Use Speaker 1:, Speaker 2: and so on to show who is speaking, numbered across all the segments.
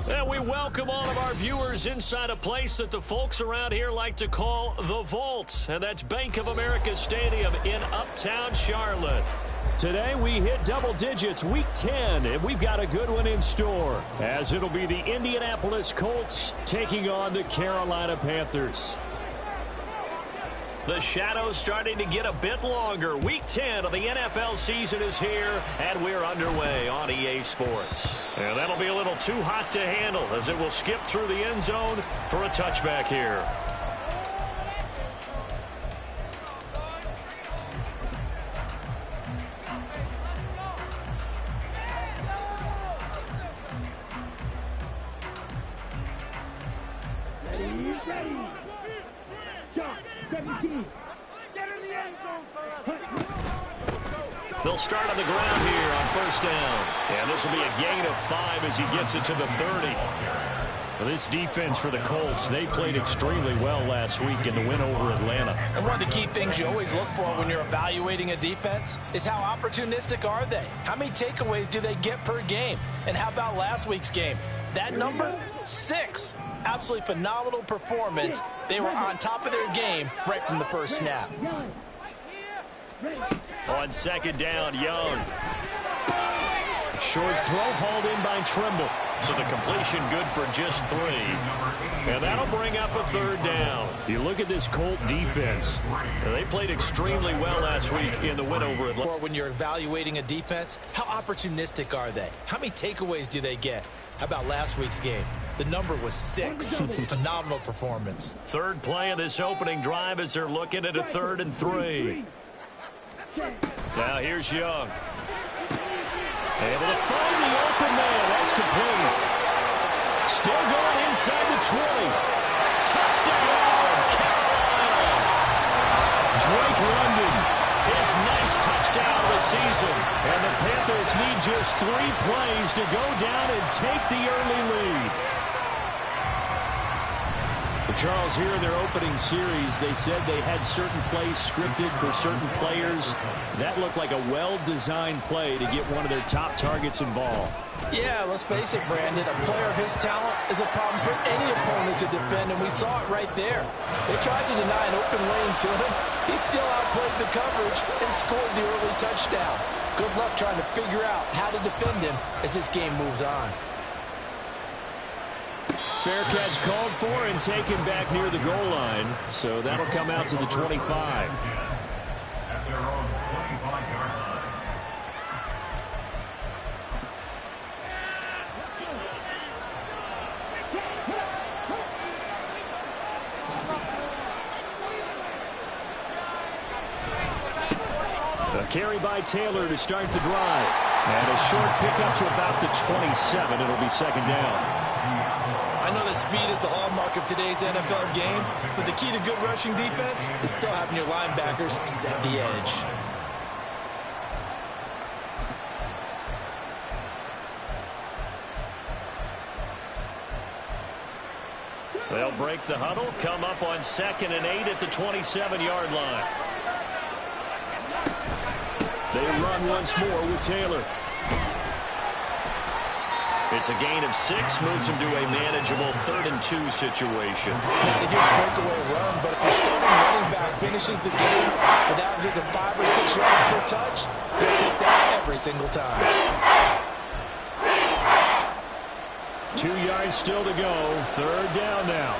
Speaker 1: And we welcome all of our viewers inside a place that the folks around here like to call the Vault. And that's Bank of America Stadium in Uptown Charlotte. Today we hit double digits, week 10, and we've got a good one in store, as it'll be the Indianapolis Colts taking on the Carolina Panthers. The shadows starting to get a bit longer. Week 10 of the NFL season is here, and we're underway on EA Sports. And that'll be a little too hot to handle, as it will skip through the end zone for a touchback here. They'll start on the ground here on first down. And this will be a gain of 5 as he gets it to the 30. Well, this defense for the Colts, they played extremely well last week in the win over Atlanta.
Speaker 2: And one of the key things you always look for when you're evaluating a defense is how opportunistic are they? How many takeaways do they get per game? And how about last week's game? That number, 6. Absolutely phenomenal performance. They were on top of their game right from the first snap.
Speaker 1: On second down, Young. Short throw hauled in by Trimble. So the completion good for just 3. And that'll bring up a third down. You look at this Colt defense. They played extremely well last week in the win over Atlanta.
Speaker 2: Or when you're evaluating a defense, how opportunistic are they? How many takeaways do they get? How about last week's game? The number was 6. Phenomenal performance.
Speaker 1: Third play of this opening drive as they're looking at a 3rd and 3. Now here's Young. Able to find the open man. That's complete. Still going inside the 20. Touchdown, Carolina. Drake London, his 9th touchdown of the season. And the Panthers need just 3 plays to go down and take the early lead. Charles, here in their opening series, they said they had certain plays scripted for certain players. That looked like a well-designed play to get one of their top targets involved.
Speaker 2: Yeah, let's face it, Brandon. A player of his talent is a problem for any opponent to defend, and we saw it right there. They tried to deny an open lane to him. He still outplayed the coverage and scored the early touchdown. Good luck trying to figure out how to defend him as this game moves on.
Speaker 1: Fair catch called for and taken back near the goal line. So that'll come out to the 25. A carry by Taylor to start the drive. And a short pickup to about the 27. It'll be second down.
Speaker 2: I know that speed is the hallmark of today's NFL game, but the key to good rushing defense is still having your linebackers set the edge.
Speaker 1: They'll break the huddle, come up on 2nd and 8 at the 27-yard line. They run once more with Taylor. It's a gain of 6, moves him to a manageable 3rd and 2 situation.
Speaker 2: It's not a huge breakaway run, but if your starting running back finishes the game with averages of 5 or 6 yards per touch, you'll take that every single time.
Speaker 1: 2 yards still to go. 3rd down now.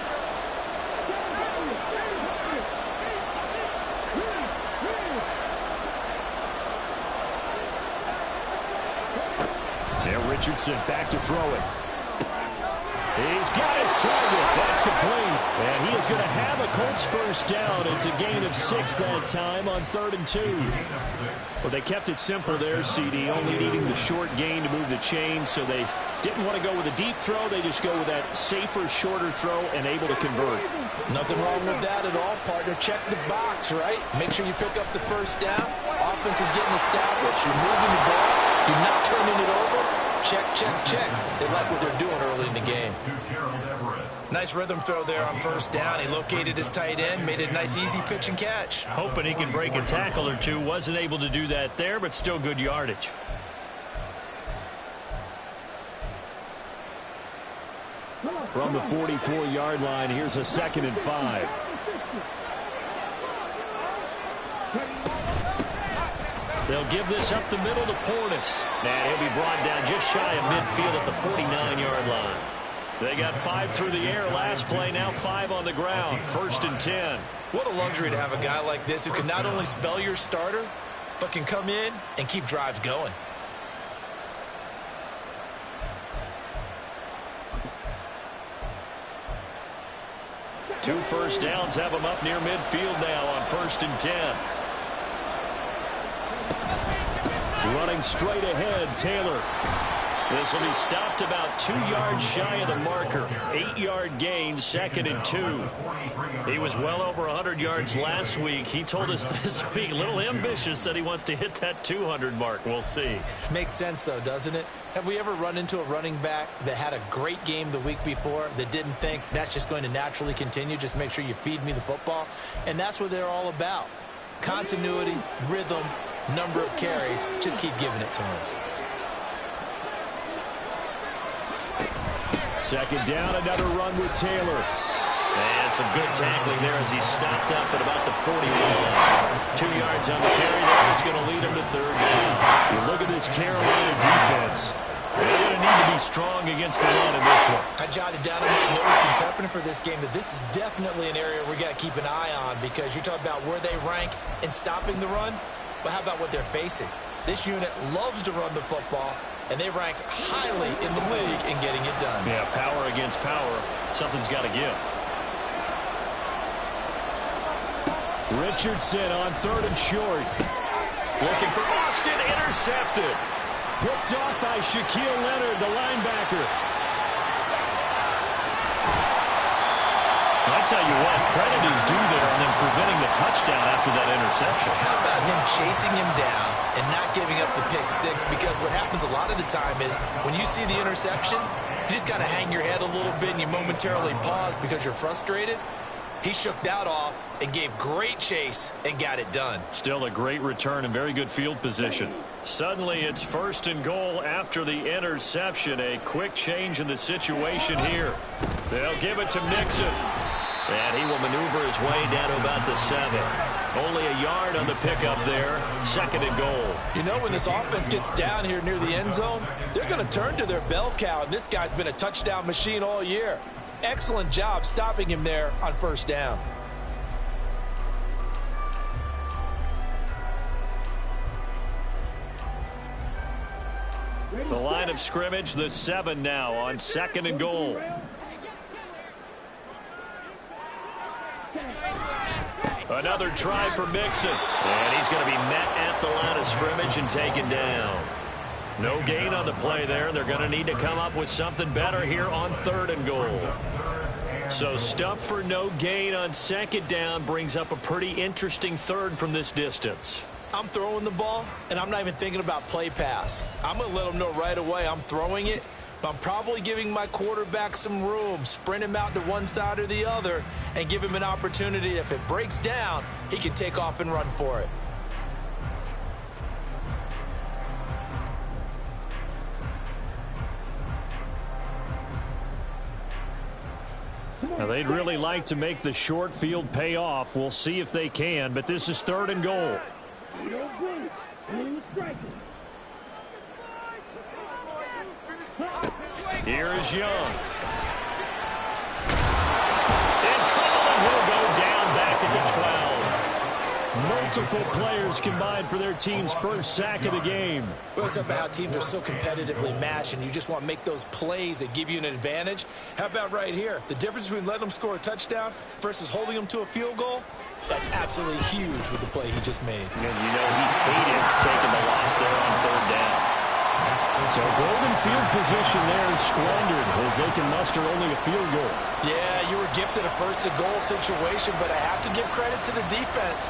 Speaker 1: Richardson back to throw it. He's got his target. That's complete. And he is going to have a Colts first down. It's a gain of 6 that time on 3rd and 2. Well, they kept it simple there, CD, only needing the short gain to move the chains, so they didn't want to go with a deep throw. They just go with that safer, shorter throw and able to convert.
Speaker 2: Nothing wrong with that at all, partner. Check the box, right? Make sure you pick up the first down. Offense is getting established. You're moving the ball. You're not turning it over. Check, check, check. They like what they're doing early in the game. Nice rhythm throw there on first down. He located his tight end, made it a nice, easy pitch and catch.
Speaker 1: Hoping he can break a tackle or two. Wasn't able to do that there, but still good yardage. From the 44-yard line, here's a 2nd and 5. They'll give this up the middle to Portis. And he'll be brought down just shy of midfield at the 49-yard line. They got 5 through the air last play, now 5 on the ground. 1st and 10.
Speaker 2: What a luxury to have a guy like this who can not only spell your starter, but can come in and keep drives going.
Speaker 1: Two first downs have him up near midfield now on 1st and 10. Running straight ahead, Taylor. This will be stopped about 2 yards shy of the marker. 8-yard gain, 2nd and 2. He was well over 100 yards last week. He told us this week, a little ambitious, that he wants to hit that 200 mark. We'll see.
Speaker 2: Makes sense, though, doesn't it? Have we ever run into a running back that had a great game the week before that didn't think that's just going to naturally continue? Just make sure you feed me the football. And that's what they're all about. Continuity, rhythm, number of carries. Just keep giving it to him.
Speaker 1: 2nd down, another run with Taylor. And some good tackling there as he stopped up at about the 41. 2 yards on the carry there. It's going to lead him to 3rd down. You look at this Carolina defense. They're going to need to be strong against the run in this one.
Speaker 2: I jotted down in my notes and prepping for this game that this is definitely an area we got to keep an eye on, because you talk about where they rank in stopping the run, but how about what they're facing? This unit loves to run the football, and they rank highly in the league in getting it done.
Speaker 1: Yeah, power against power. Something's got to give. Richardson on 3rd and short. Looking for Austin, intercepted. Picked off by Shaquille Leonard, the linebacker. I tell you what, credit is due there on them preventing the touchdown after that interception.
Speaker 2: How about him chasing him down and not giving up the pick six? Because what happens a lot of the time is when you see the interception, you just kind of hang your head a little bit and you momentarily pause because you're frustrated. He shook that off and gave great chase and got it done.
Speaker 1: Still a great return and very good field position. Suddenly it's 1st and goal after the interception. A quick change in the situation here. They'll give it to Mixon. And he will maneuver his way down to about the 7. Only a yard on the pickup there. 2nd and goal.
Speaker 2: You know, when this offense gets down here near the end zone, they're going to turn to their bell cow. And this guy's been a touchdown machine all year. Excellent job stopping him there on 1st down.
Speaker 1: The line of scrimmage, the 7 now on 2nd and goal. Another try for Mixon. And he's going to be met at the line of scrimmage and taken down. No gain on the play there. They're going to need to come up with something better here on 3rd and goal. So stuff for no gain on 2nd down brings up a pretty interesting 3rd from this distance.
Speaker 2: I'm throwing the ball, and I'm not even thinking about play pass. I'm going to let them know right away I'm throwing it, but I'm probably giving my quarterback some room, sprint him out to one side or the other, and give him an opportunity. If it breaks down, he can take off and run for it.
Speaker 1: Now, they'd really like to make the short field pay off. We'll see if they can, but this is 3rd and goal. Here is Young. In trouble, and he'll go down back at the 12. Multiple players combined for their team's first sack of the game.
Speaker 2: Well, it's about how teams are so competitively matched, and you just want to make those plays that give you an advantage. How about right here? The difference between letting them score a touchdown versus holding them to a field goal? That's absolutely huge with the play he just made.
Speaker 1: And you know he hated taking the loss there on 3rd down. So golden field position there is squandered as they can muster only a field goal.
Speaker 2: Yeah, you were gifted a 1st and goal situation, but I have to give credit to the defense.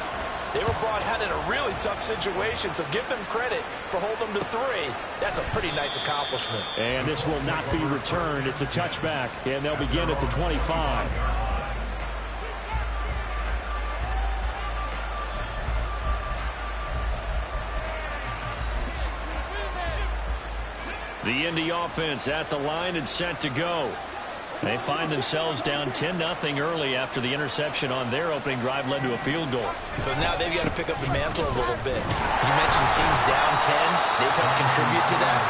Speaker 2: They were brought out in a really tough situation, so give them credit for holding them to 3. That's a pretty nice accomplishment.
Speaker 1: And this will not be returned. It's a touchback, and they'll begin at the 25. The Indy offense at the line and set to go. They find themselves down 10-0 early after the interception on their opening drive led to a field goal.
Speaker 2: So now they've got to pick up the mantle a little bit. You mentioned teams down 10. They've helped contribute to that.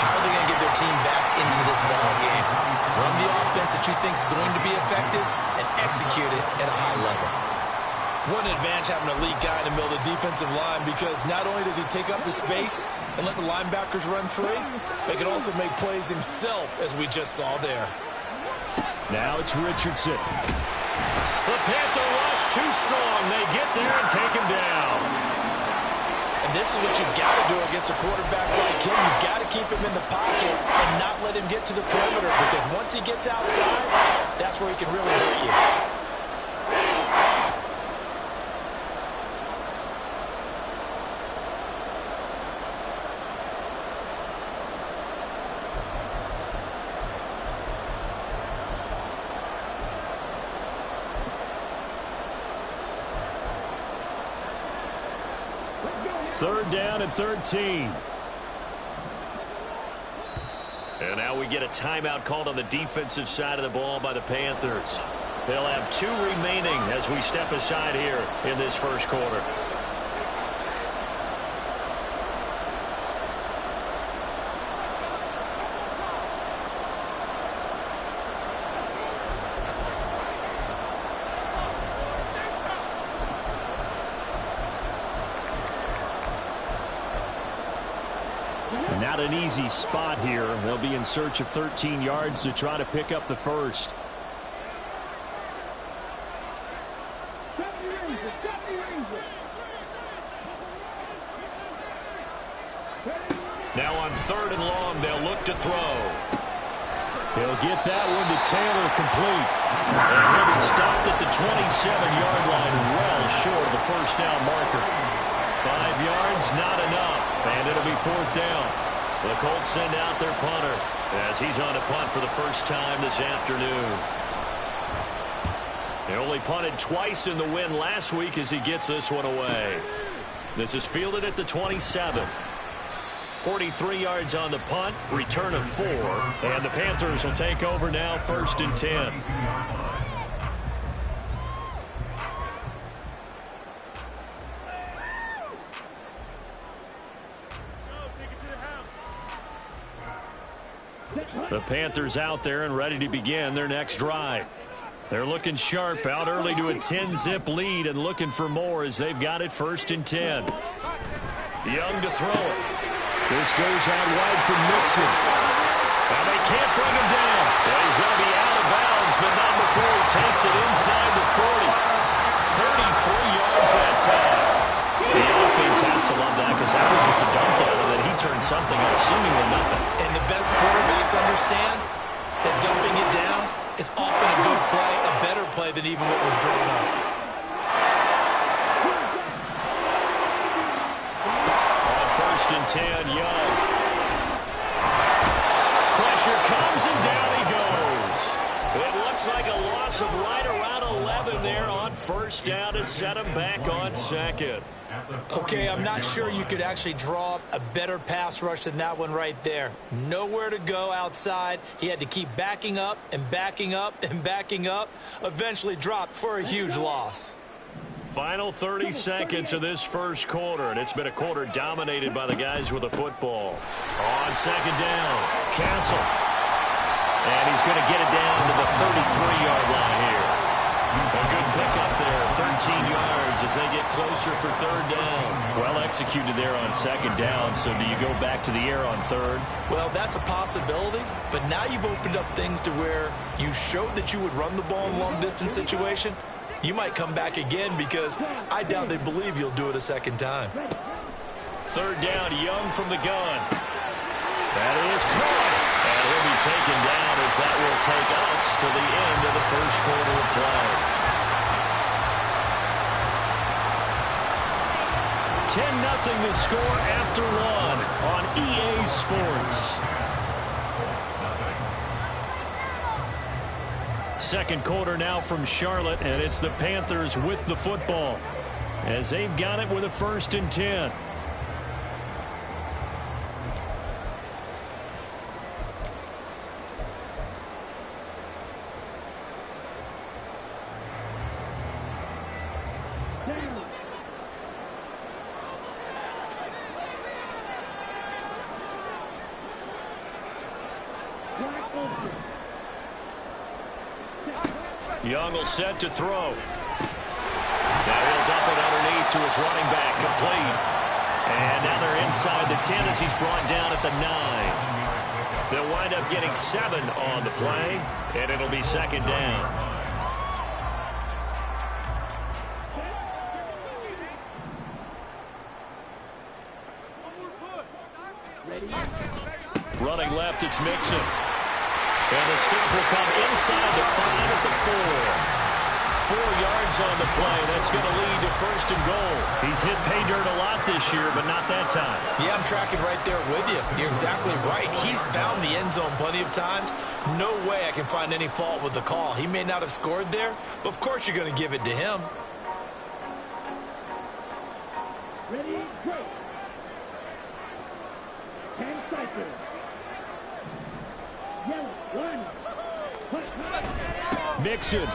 Speaker 2: How are they going to get their team back into this ball game? Run the offense that you think is going to be effective and execute it at a high level. What an advantage having an elite guy in the middle of the defensive line, because not only does he take up the space and let the linebackers run free, but he can also make plays himself, as we just saw there.
Speaker 1: Now it's Richardson. The Panther rush too strong. They get there and take him down.
Speaker 2: And this is what you've got to do against a quarterback like him. You've got to keep him in the pocket and not let him get to the perimeter, because once he gets outside, that's where he can really hurt you.
Speaker 1: Third down and 13. And now we get a timeout called on the defensive side of the ball by the Panthers. They'll have 2 remaining as we step aside here in this first quarter. Not an easy spot here. They'll be in search of 13 yards to try to pick up the first. Now on 3rd and long, they'll look to throw. He'll get that one to Taylor, complete. And he'll be stopped at the 27-yard line, well short of the first down marker. 5 yards, not enough, and it'll be 4th down. The Colts send out their punter as he's on a punt for the first time this afternoon. He only punted twice in the win last week as he gets this one away. This is fielded at the 27. 43 yards on the punt, return of 4, and the Panthers will take over now, 1st and 10. The Panthers out there and ready to begin their next drive. They're looking sharp, out early to a 10-zip lead and looking for more as they've got it 1st and 10. Young to throw it. This goes out wide for Mixon. Now they can't bring him down. Well, he's going to be out of bounds, but not before he takes it inside the 40. 33 yards that time. The offense has to love that, because that was just a dunk down, and then he turned something up, seemingly nothing. And the best quarterbacks understand that dumping it down is often a good play, a better play than even what was drawn up. On 1st and 10, Young. Pressure comes, and down he goes. It looks like a loss of right around 11 there on 1st down to set him back on 2nd. Okay, I'm not sure you could actually draw up a better pass rush than that one right there. Nowhere to go outside. He had to keep backing up and backing up and backing up. Eventually dropped for a huge loss. Final 30 seconds of this first quarter, and it's been a quarter dominated by the guys with the football. On 2nd down, Castle. And he's going to get it down to the 33-yard line here. A good pickup there, 13 yards as they get closer for 3rd down. Well executed there on 2nd down, so do you go back to the air on 3rd? Well, that's a possibility, but now you've opened up things to where you showed that you would run the ball in a long-distance situation. You might come back again, because I doubt they believe you'll do it a 2nd time. 3rd down, Young from the gun. That is caught. And he'll be taken down as that will take us to the end of the first quarter of play. 10-0 the score after 1 on EA Sports. 2nd quarter now from Charlotte, and it's the Panthers with the football as they've got it with a 1st and 10. Young will set to throw. Now he'll dump it underneath to his running back, complete. And now they're inside the 10 as he's brought down at the 9. They'll wind up getting 7 on the play, and it'll be second down. Running left, it's Mixon. And the stop will come inside the 5 at the 4. 4 yards on the play. That's going to lead to first and goal. He's hit pay dirt a lot this year, but not that time.
Speaker 2: Yeah, I'm tracking right there with you. You're exactly right. He's found the end zone plenty of times. No way I can find any fault with the call. He may not have scored there, but of course you're going to give it to him.
Speaker 3: Ready, go. 10 seconds. Yellow, 1.
Speaker 1: Mixon.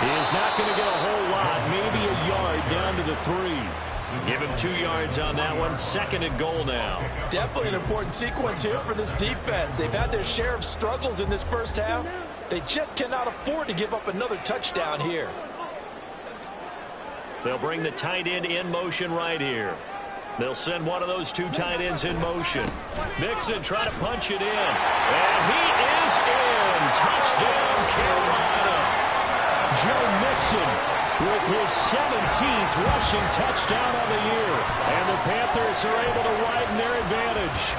Speaker 1: He is not going to get a whole lot, maybe a yard down to the 3. Give him 2 yards on that one. Second and goal now.
Speaker 2: Definitely an important sequence here for this defense. They've had their share of struggles in this first half. They just cannot afford to give up another touchdown here.
Speaker 1: They'll bring the tight end in motion right here. They'll send one of those 2 tight ends in motion. Mixon trying to punch it in. And he is in. Touchdown, Carolina. Joe Mixon with his 17th rushing touchdown of the year. And the Panthers are able to widen their advantage.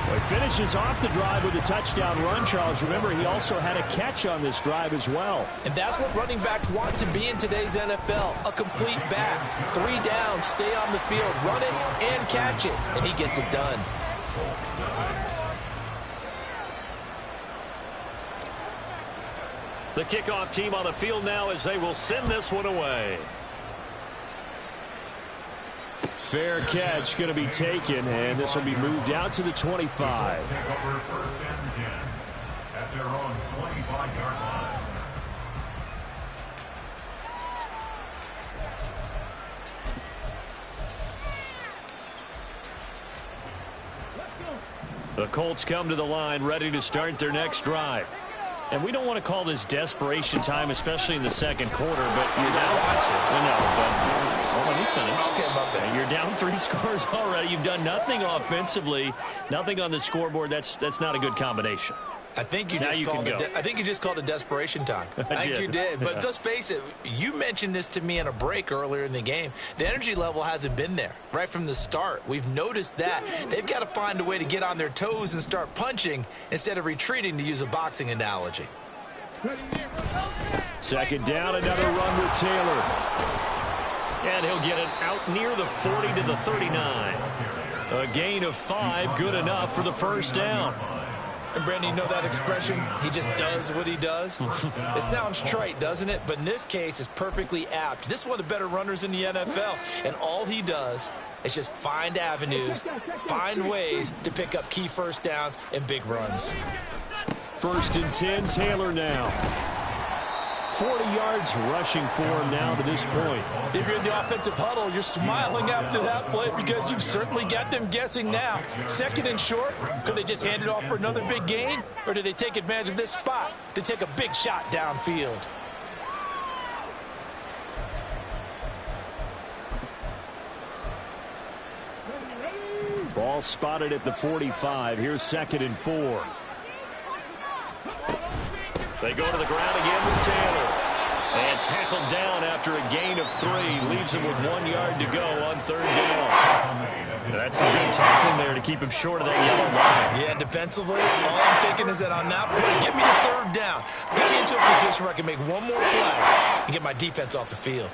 Speaker 1: Well, he finishes off the drive with a touchdown run, Charles. Remember, he also had a catch on this drive as well.
Speaker 2: And that's what running backs want to be in today's NFL, a complete back. 3 downs, stay on the field, run it, and catch it. And he gets it done.
Speaker 1: The kickoff team on the field now as they will send this one away. Fair catch going to be taken, and this will be moved out to the 25.
Speaker 4: At their own 25-yard line.
Speaker 1: The Colts come to the line ready to start their next drive. And we don't want to call this desperation time, especially in the second quarter, but you're down. I know, but let me finish.
Speaker 2: Okay, my bad.
Speaker 1: You're down 3 scores already. You've done nothing offensively, nothing on the scoreboard. That's not a good combination.
Speaker 2: I think you just called it desperation time. I think you did. But let's face it, you mentioned this to me in a break earlier in the game. The energy level hasn't been there right from the start. We've noticed that. They've got to find a way to get on their toes and start punching instead of retreating, to use a boxing analogy.
Speaker 1: Second down, another run with Taylor. And he'll get it out near the 40 to the 39. A gain of 5, good enough for the first down.
Speaker 2: And Brandon, you know that expression? He just does what he does. It sounds trite, doesn't it? But in this case, it's perfectly apt. This is one of the better runners in the NFL. And all he does is just find avenues, find ways to pick up key first downs and big runs.
Speaker 1: First and 10, Taylor now. 40 yards rushing for him now to this point.
Speaker 2: If you're in the offensive huddle, you're smiling after that play because you've certainly got them guessing now. Second and short, could they just hand it off for another big gain? Or do they take advantage of this spot to take a big shot downfield?
Speaker 1: Ball spotted at the 45. Here's second and 4. They go to the ground again with Taylor. And tackled down after a gain of 3. Leaves him with 1 yard to go on third down. That's some good tackling there to keep him short of that yellow line.
Speaker 2: Yeah, defensively, all I'm thinking is that on that play, get me to third down. Get me into a position where I can make one more play and get my defense off the field.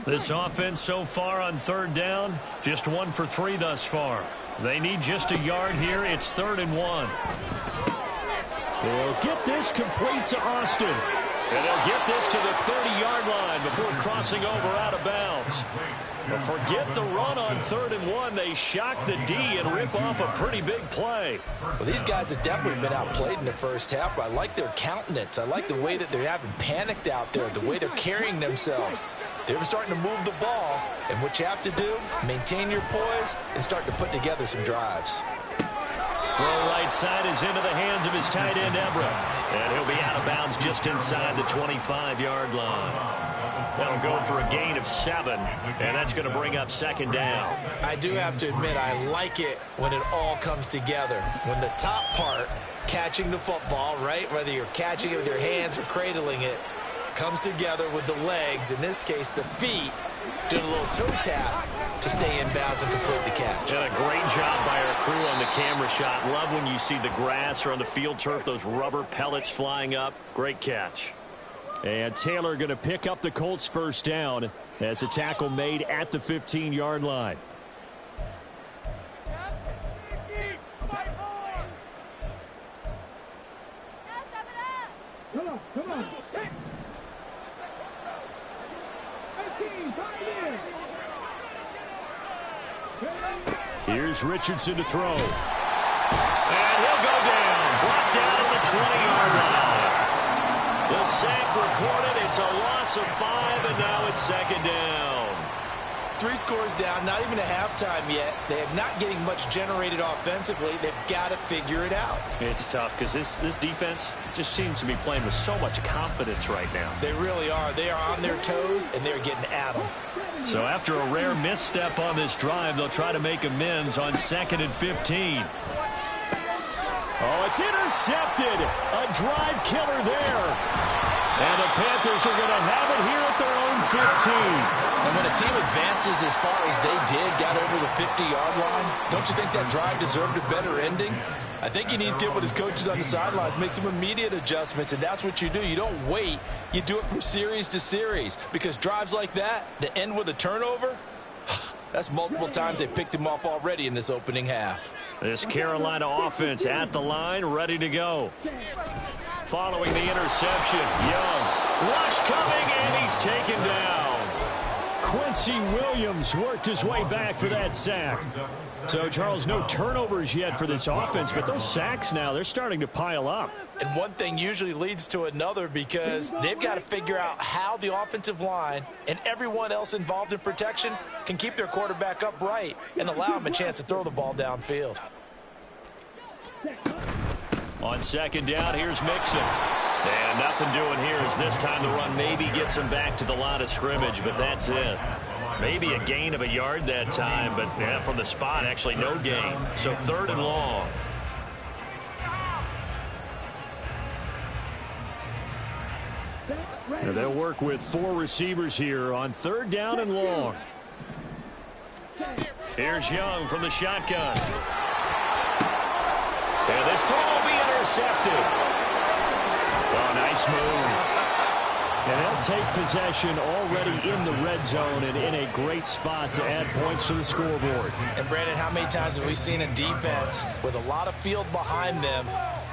Speaker 1: This offense so far on third down, just 1 for 3 thus far. They need just a yard here. It's 3rd and 1. They'll get this complete to Austin. And they'll get this to the 30-yard line before crossing over out of bounds. But forget the run on 3rd and 1. They shock the D and rip off a pretty big play.
Speaker 2: Well, these guys have definitely been outplayed in the first half. I like their countenance. I like the way that they haven't panicked out there, the way they're carrying themselves. They're starting to move the ball, and what you have to do, maintain your poise and start to put together some drives.
Speaker 1: Throw right side is into the hands of his tight end, Everett. And he'll be out of bounds just inside the 25-yard line. That'll go for a gain of 7, and that's going to bring up 2nd down.
Speaker 2: I do have to admit, I like it when it all comes together. When the top part, catching the football, right, whether you're catching it with your hands or cradling it, comes together with the legs, in this case the feet, doing a little toe tap to stay in bounds and complete the catch.
Speaker 1: And a great job by our crew on the camera shot. Love when you see the grass or on the field turf, those rubber pellets flying up. Great catch. And Taylor going to pick up the Colts' 1st down as a tackle made at the 15-yard line.
Speaker 3: Come on, come on. Check. 18, 5 years.
Speaker 1: Here's Richardson to throw. And he'll go down. Brought down at the 20-yard line. The sack recorded. It's a loss of 5, and now it's 2nd down.
Speaker 2: 3 scores down, not even a halftime yet. They are not getting much generated offensively. They've got to figure it out.
Speaker 1: It's tough because this defense just seems to be playing with so much confidence right now.
Speaker 2: They really are. They are on their toes, and they're getting at them.
Speaker 1: So after a rare misstep on this drive, they'll try to make amends on 2nd and 15. Oh, it's intercepted. A drive killer there. And the Panthers are going to have it here at their own 15.
Speaker 2: And when a team advances as far as they did, got over the 50-yard line, don't you think that drive deserved a better ending? I think he needs to get with his coaches on the sidelines, make some immediate adjustments, and that's what you do. You don't wait. You do it from series to series, because drives like that end with a turnover, that's multiple times they picked him off already in this opening half.
Speaker 1: This Carolina offense at the line, ready to go. Following the interception, Young. Rush coming, and he's taken down. Quincy Williams worked his way back for that sack. So, Charles, no turnovers yet for this offense, but those sacks now, they're starting to pile up.
Speaker 2: And one thing usually leads to another, because they've got to figure out how the offensive line and everyone else involved in protection can keep their quarterback upright and allow him a chance to throw the ball downfield.
Speaker 1: On 2nd down, here's Mixon. And nothing doing here as this time the run maybe gets him back to the line of scrimmage, but that's it. Maybe a gain of a yard that time, but yeah, from the spot, actually no gain. So 3rd and long. And they'll work with 4 receivers here on 3rd down and long. Here's Young from the shotgun. And this throw will be intercepted. Oh, nice move. And they'll take possession already in the red zone and in a great spot to add points to the scoreboard.
Speaker 2: And, Brandon, how many times have we seen a defense with a lot of field behind them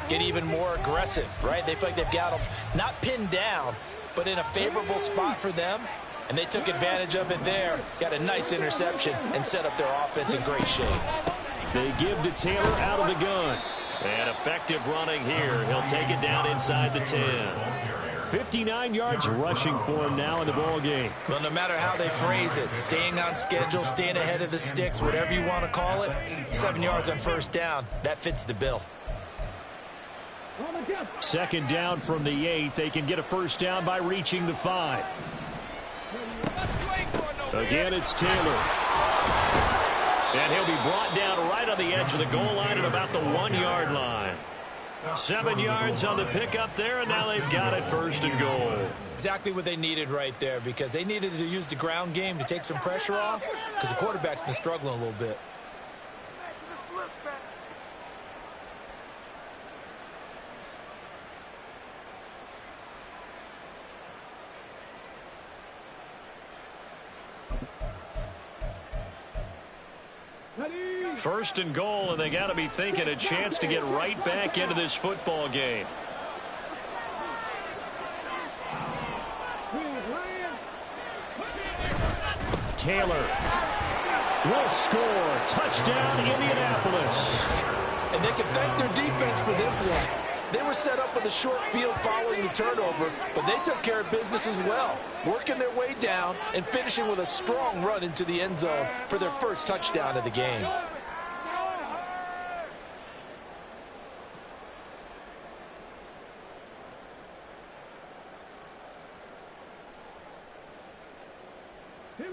Speaker 2: get even more aggressive, right? They feel like they've got them not pinned down, but in a favorable spot for them. And they took advantage of it there. Got a nice interception and set up their offense in great shape.
Speaker 1: They give to Taylor out of the gun. And effective running here. He'll take it down inside the 10. 59 yards rushing for him now in the ball game.
Speaker 2: Well, no matter how they phrase it, staying on schedule, staying ahead of the sticks, whatever you want to call it, 7 yards on 1st down, that fits the bill.
Speaker 1: 2nd down from the 8. They can get a 1st down by reaching the 5. Again, it's Taylor. And he'll be brought down right on the edge of the goal line at about the 1-yard line. 7 yards on the pickup there, and now they've got it 1st and goal.
Speaker 2: Exactly what they needed right there, because they needed to use the ground game to take some pressure off, because the quarterback's been struggling a little bit.
Speaker 1: First and goal, and they got to be thinking a chance to get right back into this football game. Taylor will score. Touchdown, Indianapolis.
Speaker 2: And they can thank their defense for this one. They were set up with a short field following the turnover, but they took care of business as well, working their way down and finishing with a strong run into the end zone for their first touchdown of the game.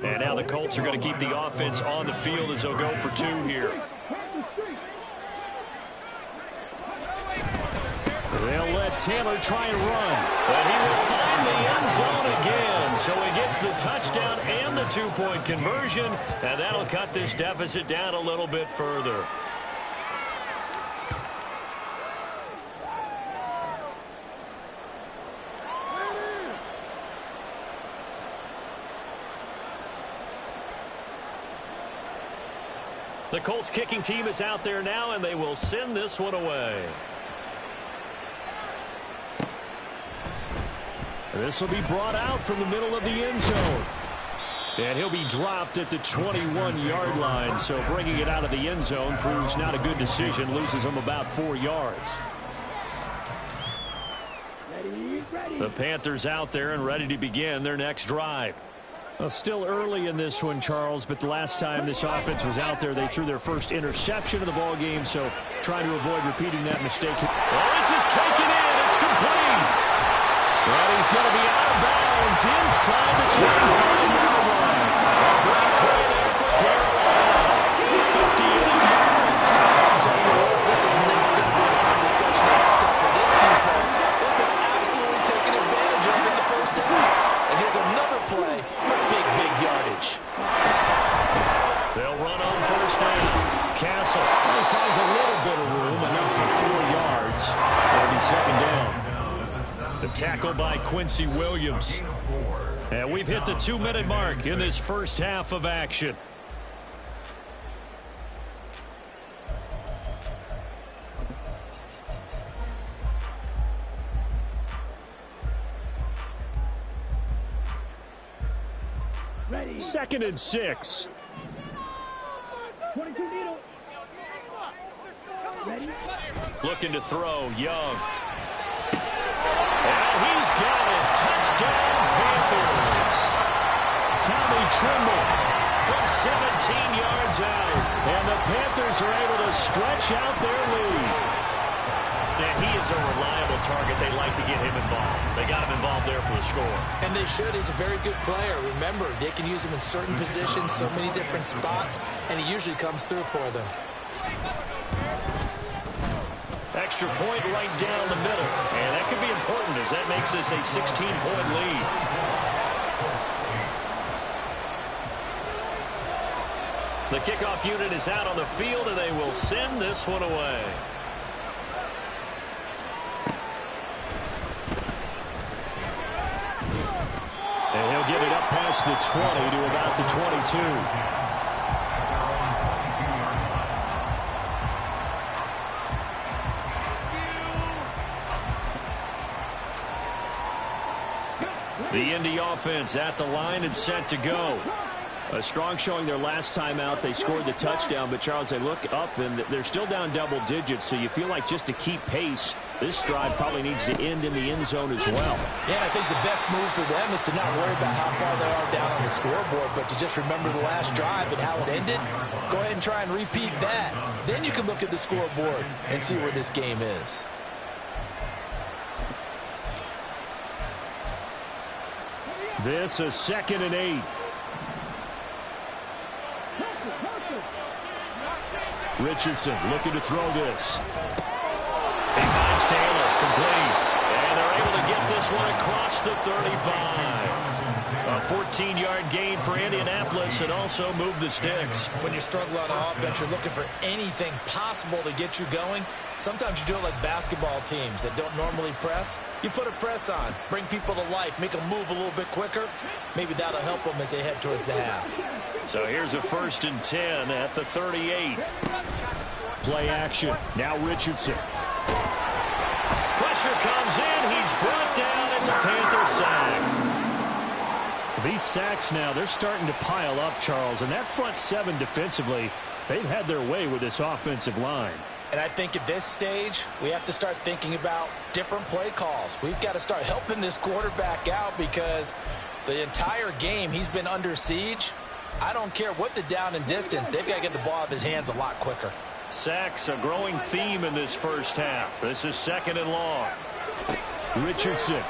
Speaker 1: And now the Colts are going to keep the offense on the field as they'll go for 2 here. They'll let Taylor try and run. But he will find the end zone again. So he gets the touchdown and the 2-point conversion. And that'll cut this deficit down a little bit further. The Colts kicking team is out there now, and they will send this one away. This will be brought out from the middle of the end zone. And he'll be dropped at the 21-yard line. So bringing it out of the end zone proves not a good decision. Loses him about 4 yards. The Panthers out there and ready to begin their next drive. Well, still early in this one, Charles, but the last time this offense was out there, they threw their first interception of the ball game, so trying to avoid repeating that mistake. Well, this is taken in. It's complete. And he's going to be out of bounds inside the 25-yard line. A great play there for Carolina. 58 yards.
Speaker 2: I'll tell you what, this is not going to be a fun discussion to have for this defense. They've been absolutely taken advantage of in the first half. And here's another play for big yardage.
Speaker 1: They'll run on first down. Castle he finds a little bit of room, enough for 4 yards. It'll be second down. The tackle by Quincy Williams. And we've hit the 2-minute mark in this first half of action.
Speaker 3: Ready.
Speaker 1: 2nd and 6.
Speaker 3: 22 needle. Ready.
Speaker 1: Looking to throw, Young. And he's got it. Touchdown, Panthers. Tommy Trimble from 17 yards out. And the Panthers are able to stretch out their lead. And he is a reliable target. They like to get him involved. They got him involved there for the score.
Speaker 2: And they should. He's a very good player. Remember, they can use him in certain positions, so many different spots, and he usually comes through for them.
Speaker 1: Extra point right down the middle. And that could be important as that makes this a 16-point lead. The kickoff unit is out on the field, and they will send this one away. And he'll give it up past the 20 to about the 22. The Indy offense at the line and set to go. A strong showing their last time out. They scored the touchdown, but Charles, they look up and they're still down double digits, so you feel like just to keep pace, this drive probably needs to end in the end zone as well.
Speaker 2: Yeah, I think the best move for them is to not worry about how far they are down on the scoreboard, but to just remember the last drive and how it ended. Go ahead and try and repeat that. Then you can look at the scoreboard and see where this game is.
Speaker 1: This is 2nd and 8. Richardson looking to throw this. He finds Taylor, complete. And they're able to get this one across the 35. A 14-yard gain for Indianapolis and also move the sticks.
Speaker 2: When you struggle on offense, you're looking for anything possible to get you going. Sometimes you do it like basketball teams that don't normally press. You put a press on, bring people to life, make them move a little bit quicker. Maybe that'll help them as they head towards the half.
Speaker 1: So here's a 1st and 10 at the 38.
Speaker 5: Play action. Now Richardson.
Speaker 1: Pressure comes in. He's brought down. It's a Panther sack.
Speaker 5: These sacks now, they're starting to pile up, Charles. And that front seven defensively, they've had their way with this offensive line.
Speaker 2: And I think at this stage, we have to start thinking about different play calls. We've got to start helping this quarterback out because the entire game he's been under siege. I don't care what the down and distance. They've got to get the ball out of his hands a lot quicker.
Speaker 1: Sacks, a growing theme in this first half. This is 2nd and long.
Speaker 5: Richardson.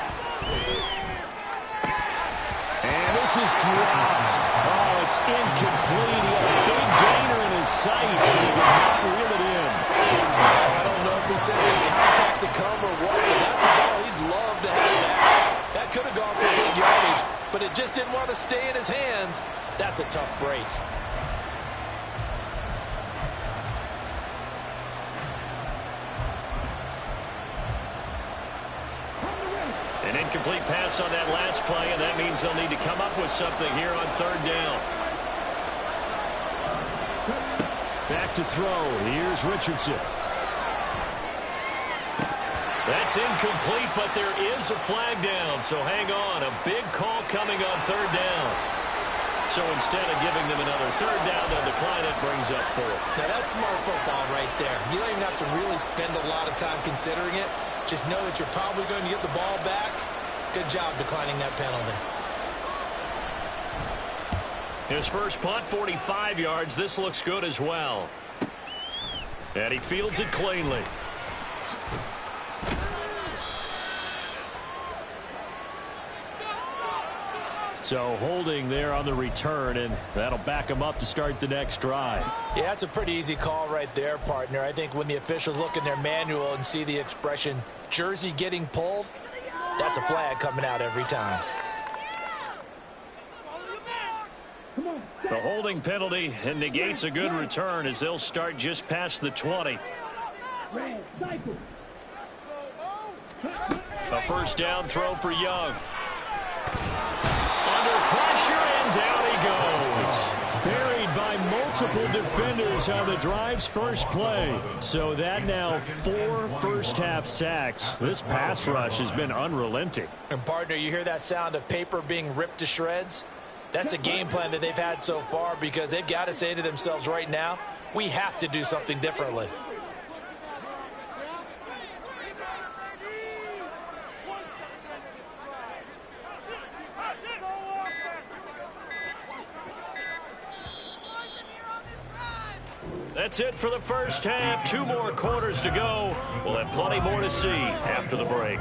Speaker 5: And this is dropped. Oh, it's incomplete. He had a big gainer in his sights, but he did not reel it in.
Speaker 2: I don't know if he sensing contact to come or what, but that's a ball he'd love to have that. That could have gone for big yardage, but it just didn't want to stay in his hands. That's a tough break.
Speaker 1: An incomplete pass on that last play, and that means they'll need to come up with something here on 3rd down.
Speaker 5: Back to throw. Here's Richardson.
Speaker 1: That's incomplete, but there is a flag down, so hang on. A big call coming on 3rd down. So instead of giving them another 3rd down, they'll decline it, brings up 4.
Speaker 2: Now that's smart football right there. You don't even have to really spend a lot of time considering it. Just know that you're probably going to get the ball back. Good job declining that penalty.
Speaker 1: His first punt, 45 yards. This looks good as well. And he fields it cleanly.
Speaker 5: So holding there on the return, and that'll back him up to start the next drive.
Speaker 2: Yeah, that's a pretty easy call right there, partner. I think when the officials look in their manual and see the expression jersey getting pulled, that's a flag coming out every time.
Speaker 1: The holding penalty and negates a good return as they'll start just past the 20. A 1st down throw for Young. Under pressure, and down he goes.
Speaker 5: Buried by multiple defenders on the drive's first play. So that now 4 first-half sacks. This pass rush has been unrelenting.
Speaker 2: And, partner, you hear that sound of paper being ripped to shreds? That's a game plan that they've had so far because they've got to say to themselves right now, we have to do something differently.
Speaker 1: That's it for the first half. 2 more quarters to go. We'll have plenty more to see after the break.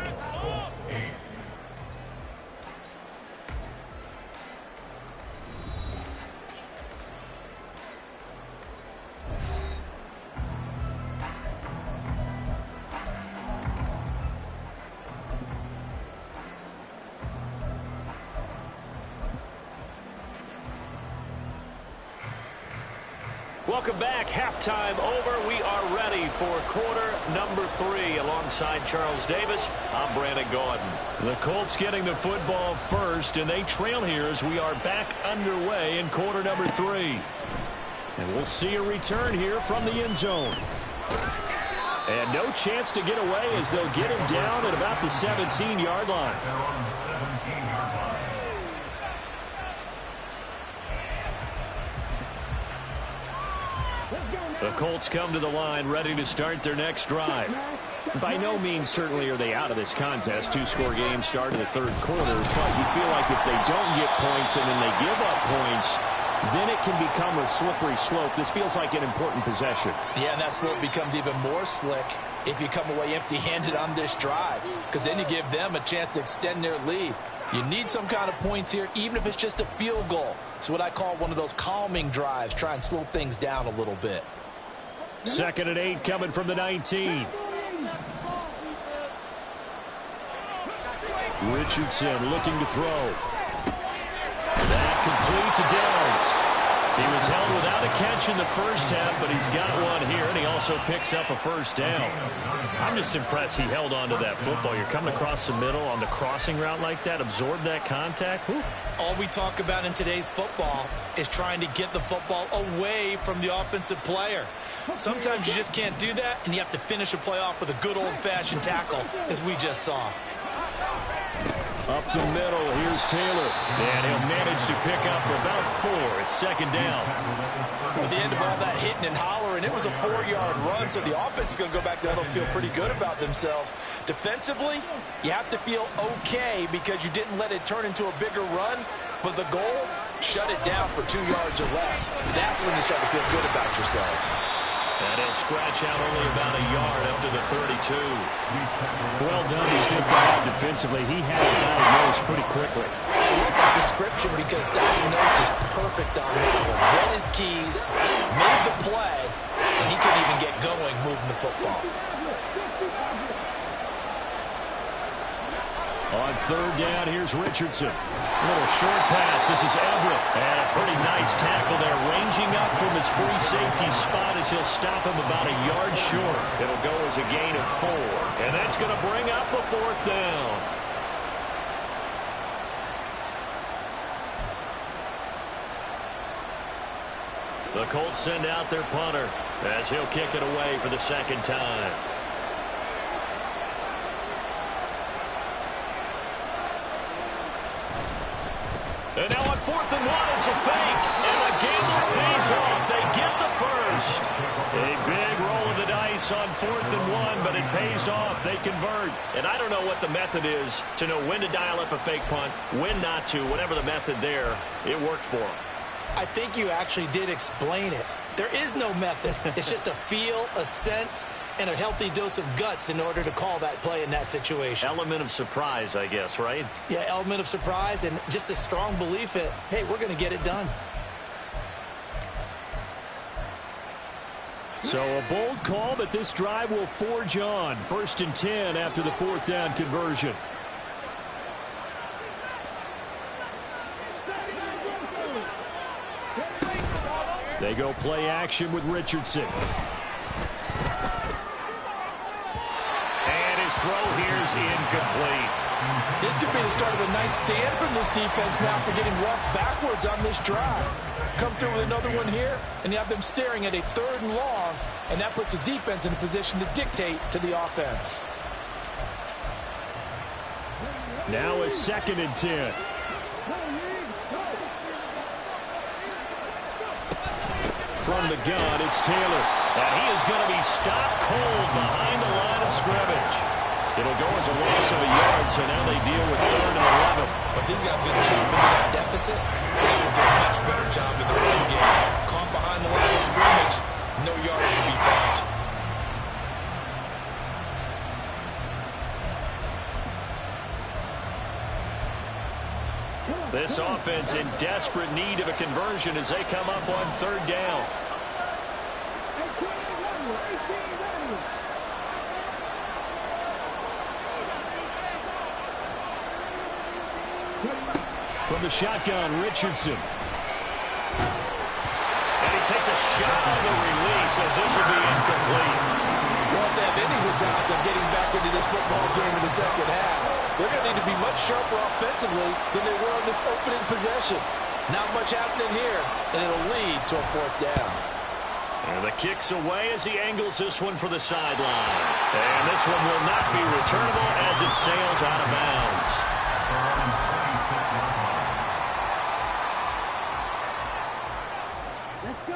Speaker 1: Welcome back. Halftime over. We are ready for quarter number 3. Alongside Charles Davis, I'm Brandon Gordon.
Speaker 5: The Colts getting the football first, and they trail here as we are back underway in quarter number 3. And we'll see a return here from the end zone. And no chance to get away as they'll get him down at about the 17-yard line.
Speaker 4: They're on the 17-yard line.
Speaker 1: The Colts come to the line ready to start their next drive.
Speaker 5: By no means certainly are they out of this contest. 2-score game start of the 3rd quarter. But you feel like if they don't get points and then they give up points, then it can become a slippery slope. This feels like an important possession.
Speaker 2: Yeah, and that slope becomes even more slick if you come away empty-handed on this drive, because then you give them a chance to extend their lead. You need some kind of points here, even if it's just a field goal. It's what I call one of those calming drives. Try and slow things down a little bit.
Speaker 5: 2nd and 8 coming from the 19. Richardson looking to throw. complete to Downs. He was held without a catch in the first half, but he's got one here, and he also picks up a first down. I'm just impressed he held on to that football. You're coming across the middle on the crossing route like that, absorb that contact. Whew.
Speaker 2: All we talk about in today's football is trying to get the football away from the offensive player. Sometimes you just can't do that, and you have to finish a play off with a good old-fashioned tackle, as we just saw.
Speaker 5: Up the middle, here's Taylor. And he'll manage to pick up about 4. It's second down.
Speaker 2: At the end of all that hitting and hollering, it was a 4-yard run, so the offense is going to go back there and feel pretty good about themselves. Defensively, you have to feel okay because you didn't let it turn into a bigger run, but the goal, shut it down for 2 yards or less. That's when you start to feel good about yourselves.
Speaker 5: And he'll scratch out only about a yard up to the 32. Well done to sniff that out defensively. He had it diagnosed pretty quickly.
Speaker 2: I love that description because diagnosed is perfect on that one. Read his keys, made the play, and he couldn't even get going moving the football.
Speaker 5: On third down, here's Richardson. A little short pass. This is Everett. And a pretty nice tackle there, ranging up from his free safety spot as he'll stop him about a yard short. It'll go as a gain of 4. And that's going to bring up a 4th down. The Colts send out their punter as he'll kick it away for the second time. And now on 4th and 1, it's a fake. And the gambler pays off. They get the first. A big roll of the dice on 4th and 1, but it pays off. They convert. And I don't know what the method is to know when to dial up a fake punt, when not to, whatever the method there, it worked for them.
Speaker 2: I think you actually did explain it. There is no method. It's just a feel, a sense, and a healthy dose of guts in order to call that play in that situation.
Speaker 5: Element of surprise, I guess, right?
Speaker 2: Yeah, element of surprise and just a strong belief that, hey, we're going to get it done.
Speaker 5: So a bold call, but this drive will forge on. 1st and 10 after the 4th down conversion. They go play action with Richardson. And his throw here is incomplete.
Speaker 2: This could be the start of a nice stand from this defense now for getting roughed backwards on this drive. Come through with another one here, and you have them staring at a 3rd and long, and that puts the defense in a position to dictate to the offense.
Speaker 5: Now a 2nd and 10. From the gun, it's Taylor. And he is going to be stopped cold behind the line of scrimmage. It'll go as a loss of a yard, so now they deal with 3rd and 11.
Speaker 2: But these guys are going to jump into that deficit. They have to do a much better job in the run game. Caught behind the line of scrimmage, no yardage to be found.
Speaker 5: This offense in desperate need of a conversion as they come up on 3rd down. From the shotgun, Richardson. And he takes a shot on the release as this will be incomplete.
Speaker 2: Well, if they have any designs on getting back into this football game in the second half, they're going to need to be much sharper offensively than they were on this opening possession. Not much happening here, and it'll lead to a 4th down.
Speaker 5: And the kick's away as he angles this one for the sideline. And this one will not be returnable as it sails out of bounds.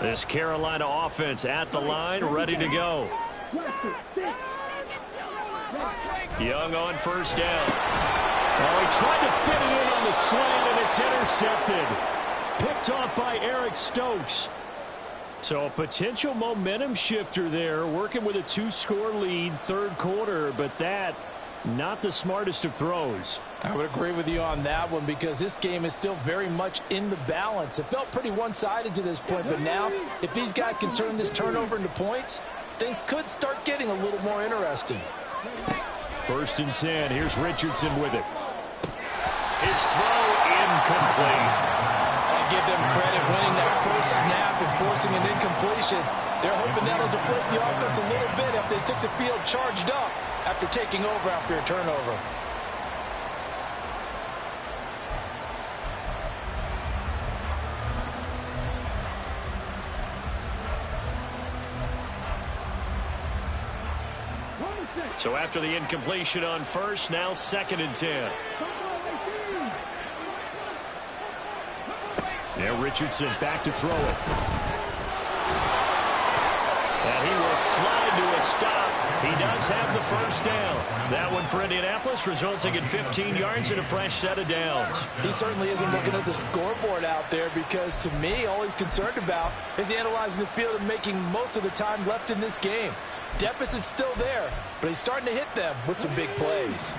Speaker 5: This Carolina offense at the line, ready to go. Young on 1st down. Oh, he tried to fit it in on the slant, and it's intercepted. Picked off by Eric Stokes. So a potential momentum shifter there, working with a 2-score lead, 3rd quarter, but that, not the smartest of throws.
Speaker 2: I would agree with you on that one because this game is still very much in the balance. It felt pretty one-sided to this point, but now if these guys can turn this turnover into points, things could start getting a little more interesting.
Speaker 5: 1st and 10. Here's Richardson with it. His throw incomplete.
Speaker 2: give them credit winning that first snap and forcing an incompletion. They're hoping that'll deflate the offense a little bit after they took the field charged up after taking over after a turnover.
Speaker 1: So after the incompletion on first, now 2nd and 10. Now Richardson back to throw it. And he will slide to a stop. He does have the first down. That one for Indianapolis, resulting in 15 yards and a fresh set of downs.
Speaker 2: He certainly isn't looking at the scoreboard out there because, to me, all he's concerned about is analyzing the field and making most of the time left in this game. Deficit's still there, but he's starting to hit them with some big plays.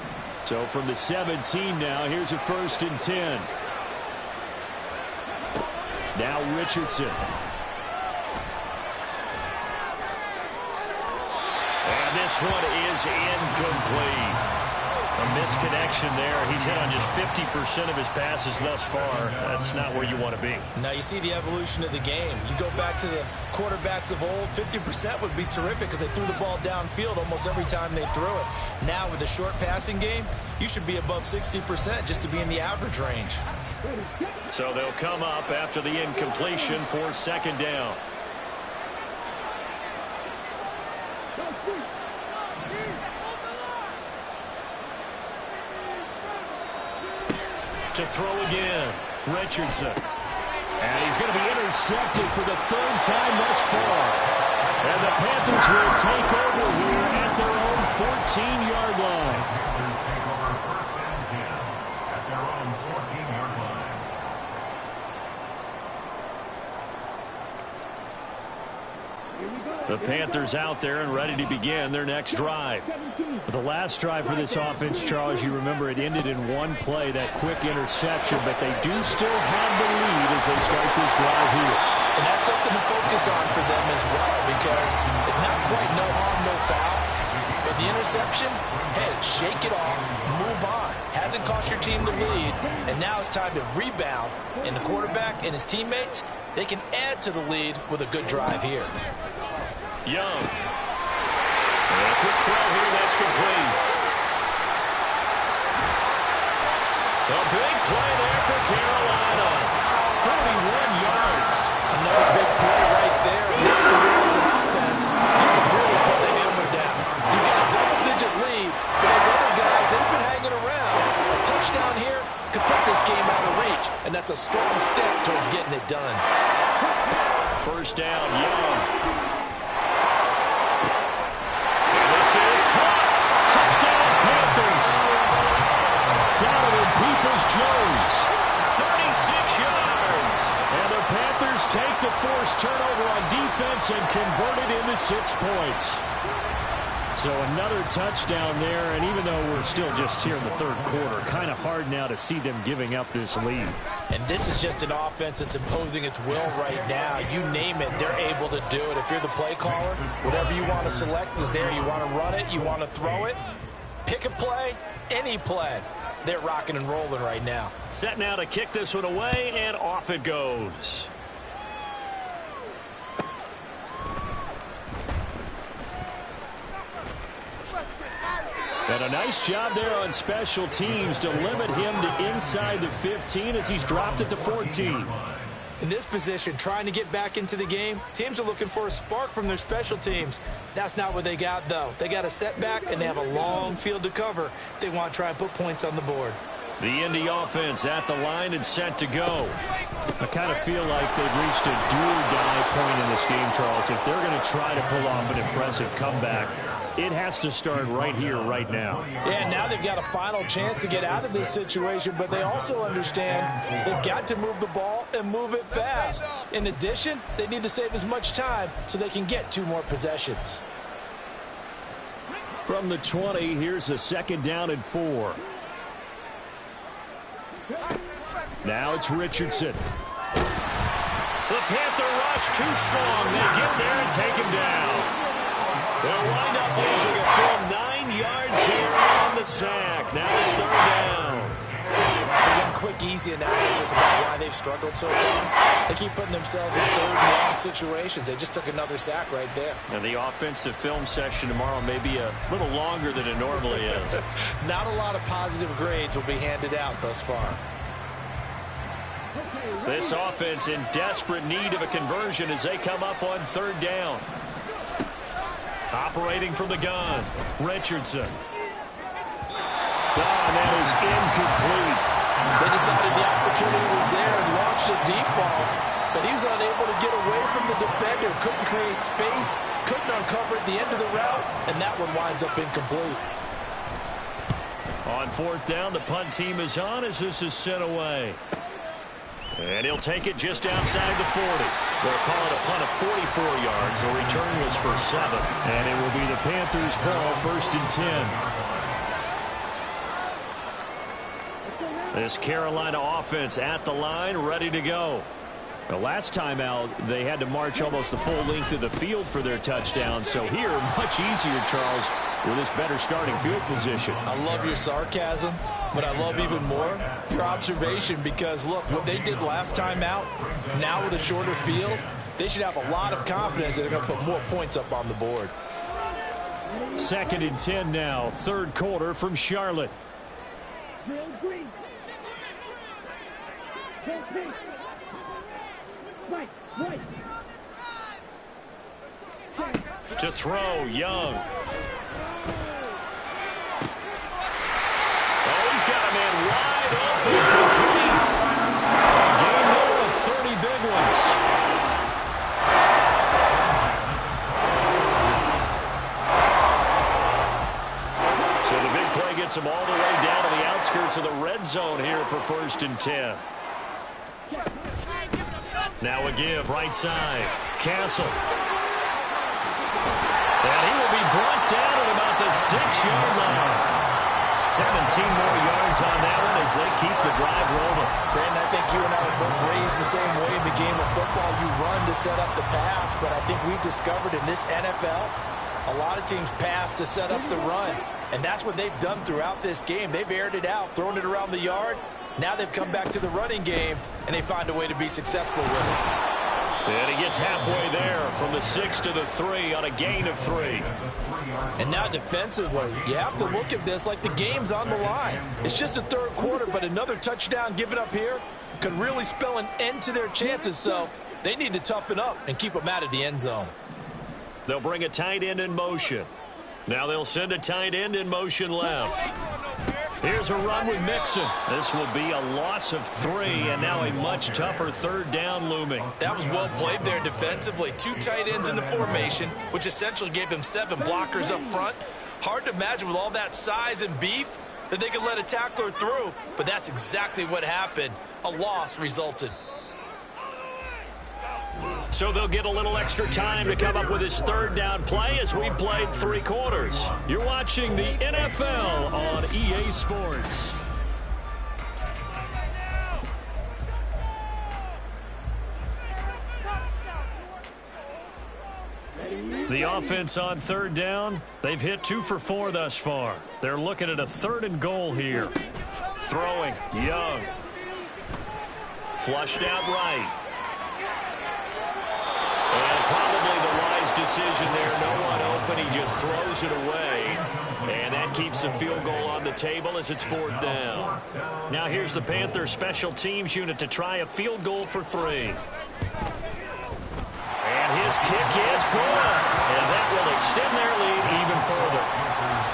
Speaker 5: So from the 17 now, here's a 1st and 10. Now Richardson.
Speaker 1: And this one is incomplete. A misconnection there. He's hit on just 50% of his passes thus far. That's not where you want to be.
Speaker 2: Now you see the evolution of the game. You go back to the quarterbacks of old, 50% would be terrific because they threw the ball downfield almost every time they threw it. Now with the short passing game, you should be above 60% just to be in the average range.
Speaker 1: So they'll come up after the incompletion for 2nd down. To throw again, Richardson.
Speaker 5: And he's going to be intercepted for the 3rd time thus far. And the Panthers will take over here at their own 14-yard line.
Speaker 4: Panthers take over 1st and 10 at their own 14-yard line.
Speaker 1: The Panthers out there and ready to begin their next drive.
Speaker 5: The last drive for this offense, Charles, you remember it ended in one play, that quick interception, but they do still have the lead as they start this drive here.
Speaker 2: And that's something to focus on for them as well because it's not quite no harm, no foul. But the interception, hey, shake it off, move on. Hasn't cost your team the lead, and now it's time to rebound. And the quarterback and his teammates, they can add to the lead with a good drive here.
Speaker 1: Young. And a quick throw here, that's complete. A big play there for Carolina. 41 yards.
Speaker 2: Another big play right there. And this is where, as an offense, you can really put the hammer down. You got a double-digit lead, but those other guys, they've been hanging around. A touchdown here could put this game out of reach, and that's a strong step towards getting it done.
Speaker 1: 1st down, Young. Is caught. Touchdown, Panthers. Donovan Peoples-Jones. 36 yards. And the Panthers take the forced turnover on defense and convert it into 6 points.
Speaker 5: So another touchdown there, and even though we're still just here in the 3rd quarter, kind of hard now to see them giving up this lead.
Speaker 2: And this is just an offense that's imposing its will right now. You name it, they're able to do it. If you're the play caller, whatever you want to select is there. You want to run it, you want to throw it. Pick a play, any play. They're rocking and rolling right now.
Speaker 1: Set now to kick this one away, and off it goes.
Speaker 5: And a nice job there on special teams to limit him to inside the 15 as he's dropped at the 14.
Speaker 2: In this position, trying to get back into the game, teams are looking for a spark from their special teams. That's not what they got, though. They got a setback, and they have a long field to cover if they want to try and put points on the board.
Speaker 1: The Indy offense at the line and set to go.
Speaker 5: I kind of feel like they've reached a do-or-die point in this game, Charles. If they're going to try to pull off an impressive comeback, it has to start right here, right now.
Speaker 2: Yeah, now they've got a final chance to get out of this situation, but they also understand they've got to move the ball and move it fast. In addition, they need to save as much time so they can get 2 more possessions.
Speaker 5: From the 20, here's a 2nd down and 4. Now it's Richardson.
Speaker 1: The Panther rush too strong. They get there and take him down. They'll wind up losing a full 9 yards here on the sack. Now it's 3rd down.
Speaker 2: So when quick, easy analysis about why they've struggled so far. They keep putting themselves in third and long situations. They just took another sack right there.
Speaker 5: And the offensive film session tomorrow may be a little longer than it normally is.
Speaker 2: Not a lot of positive grades will be handed out thus far.
Speaker 5: This offense in desperate need of a conversion as they come up on third down. Operating from the gun, Richardson. And that is incomplete.
Speaker 2: They decided the opportunity was there and launched a deep ball, but he was unable to get away from the defender. Couldn't create space, couldn't uncover at the end of the route, and that one winds up incomplete.
Speaker 5: On fourth down, the punt team is on as this is sent away. And he'll take it just outside the 40. They'll call it a punt of 44 yards. The return was for 7. And it will be the Panthers' ball, 1st and 10. This Carolina offense at the line, ready to go. The last time out, they had to march almost the full length of the field for their touchdown. So here, much easier, Charles, with this better starting field position.
Speaker 2: I love your sarcasm, but I love even more your observation because, look, what they did last time out, now with a shorter field, they should have a lot of confidence that they're going to put more points up on the board.
Speaker 5: 2nd and 10 now, third quarter from Charlotte. To throw, Young. Oh, he's got a man wide open. Complete. Game there of 30 big ones. So the big play gets him all the way down to the outskirts of the red zone here for 1st and 10. Now a give, right side. Castle. And he will be brought down at about the 6-yard line. 17 more yards on that one as they keep the drive rolling.
Speaker 2: Brandon, I think you and I were both raised the same way in the game of football. You run to set up the pass, but I think we've discovered in this NFL, a lot of teams pass to set up the run. And that's what they've done throughout this game. They've aired it out, thrown it around the yard. Now they've come back to the running game, and they find a way to be successful with it.
Speaker 5: And he gets halfway there from the 6 to the 3 on a gain of 3.
Speaker 2: And now defensively, you have to look at this like the game's on the line. It's just the third quarter, but another touchdown given up here could really spell an end to their chances. So they need to toughen up and keep them out of the end zone.
Speaker 5: They'll bring a tight end in motion. Now they'll send a tight end in motion left. Here's a run with Mixon. This will be a loss of 3, and now a much tougher third down looming.
Speaker 2: That was well played there defensively. 2 tight ends in the formation, which essentially gave them 7 blockers up front. Hard to imagine with all that size and beef that they could let a tackler through, but that's exactly what happened. A loss resulted.
Speaker 5: So they'll get a little extra time to come up with his third down play as we've played 3 quarters. You're watching the NFL on EA Sports. The offense on third down, they've hit 2 for 4 thus far. They're looking at a 3rd and goal here. Throwing, Young. Flushed out right. And probably the wise decision there. No one open. He just throws it away. And that keeps the field goal on the table as it's 4th down. Now here's the Panthers special teams unit to try a field goal for 3. And his kick is good. And that will extend their lead even further.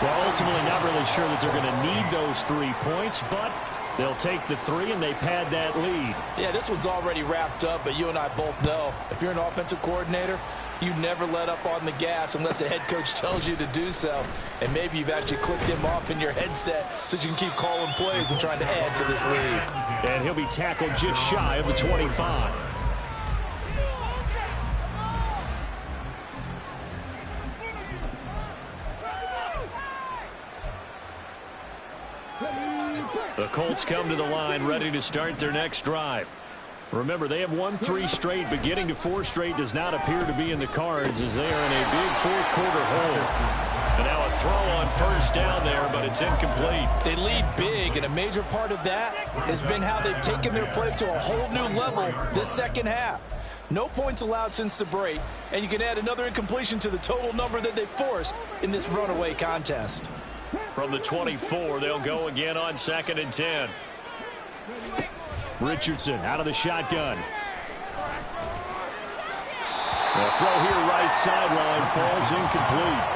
Speaker 5: Well, ultimately not really sure that they're going to need those 3 points, but they'll take the 3 and they pad that lead.
Speaker 2: Yeah, this one's already wrapped up, but you and I both know if you're an offensive coordinator, you never let up on the gas unless the head coach tells you to do so. And maybe you've actually clicked him off in your headset so you can keep calling plays and trying to add to this lead.
Speaker 5: And he'll be tackled just shy of the 25. The Colts come to the line ready to start their next drive. Remember, they have won 3 straight, but getting to 4 straight does not appear to be in the cards as they are in a big 4th quarter hole. And now a throw on first down there, but it's incomplete.
Speaker 2: They lead big, and a major part of that has been how they've taken their play to a whole new level this second half. No points allowed since the break, and you can add another incompletion to the total number that they forced in this runaway contest.
Speaker 5: From the 24, they'll go again on 2nd and 10. Richardson out of the shotgun. The throw here right sideline falls incomplete.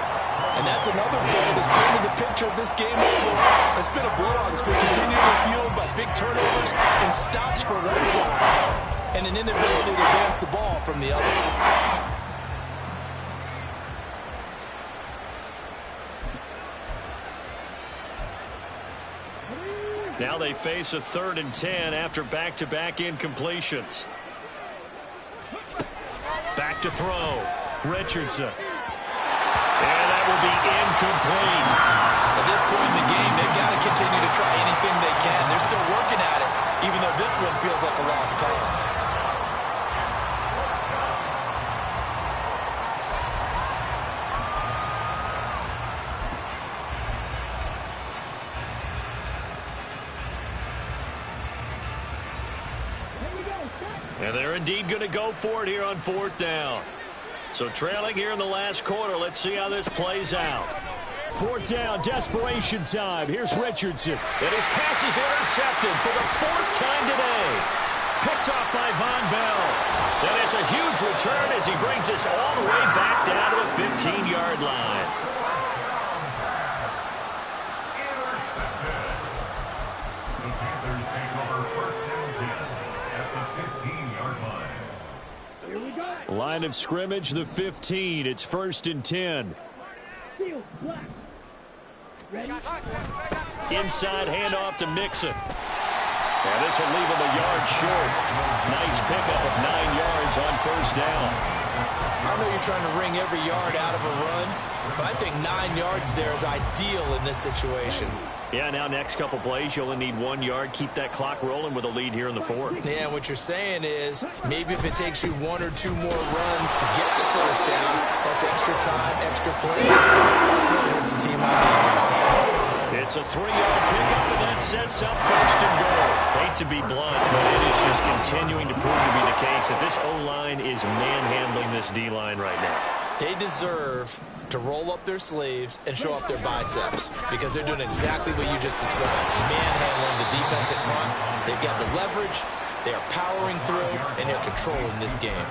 Speaker 2: And that's another play that's painted the picture of this game overall. It's been a blowout. It's been continually fueled by big turnovers and stops for one side and an inability to advance the ball from the other.
Speaker 5: Now they face a 3rd and 10 after back-to-back incompletions. Back to throw. Richardson. And that will be incomplete.
Speaker 2: At this point in the game, they've got to continue to try anything they can. They're still working at it, even though this one feels like a lost cause.
Speaker 5: And they're indeed going to go for it here on 4th down. So trailing here in the last quarter. Let's see how this plays out. 4th down, desperation time. Here's Richardson.
Speaker 1: And his pass is intercepted for the 4th time today. Picked off by Von Bell. And it's a huge return as he brings us all the way back down to the 15-yard line.
Speaker 4: The Panthers take over 1st and 10 at the 15-yard line.
Speaker 3: Here we go.
Speaker 5: Line of scrimmage, the 15. It's 1st and 10.
Speaker 3: Steel, black. Ready?
Speaker 5: Inside handoff to Mixon. And this will leave him a yard short. Nice pickup of 9 yards on 1st down.
Speaker 2: I know you're trying to wring every yard out of a run, but I think 9 yards there is ideal in this situation.
Speaker 5: Yeah, now next couple plays, you only need 1 yard. Keep that clock rolling with a lead here in the 4th.
Speaker 2: Yeah, what you're saying is maybe if it takes you 1 or 2 more runs to get the 1st down, that's extra time, extra plays. Really hurts the team on defense.
Speaker 5: It's a 3-yard pickup, and that sets up 1st and goal. Hate to be blunt, but it is just continuing to prove to be the case that this O-line is manhandling this D-line right now.
Speaker 2: They deserve to roll up their sleeves and show up their biceps because they're doing exactly what you just described. Manhandling the defensive front. They've got the leverage. They are powering through, and they're controlling this game.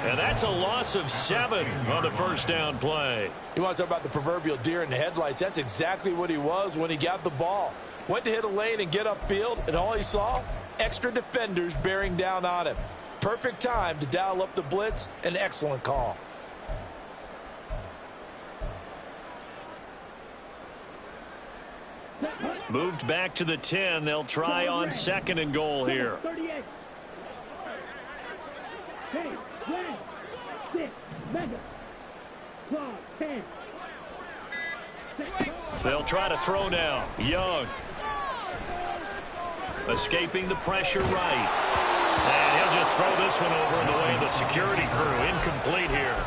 Speaker 5: And that's a loss of 7 on the 1st down play.
Speaker 2: You want to talk about the proverbial deer in the headlights? That's exactly what he was when he got the ball. Went to hit a lane and get upfield, and all he saw, extra defenders bearing down on him. Perfect time to dial up the blitz. An excellent call.
Speaker 5: Moved back to the 10. They'll try on 2nd and goal here.
Speaker 3: 38. Hey, red, 6, mega, claw, 10.
Speaker 5: They'll try to throw now. Young. Escaping the pressure right. And he'll just throw this one over in the way of the security crew. Incomplete here.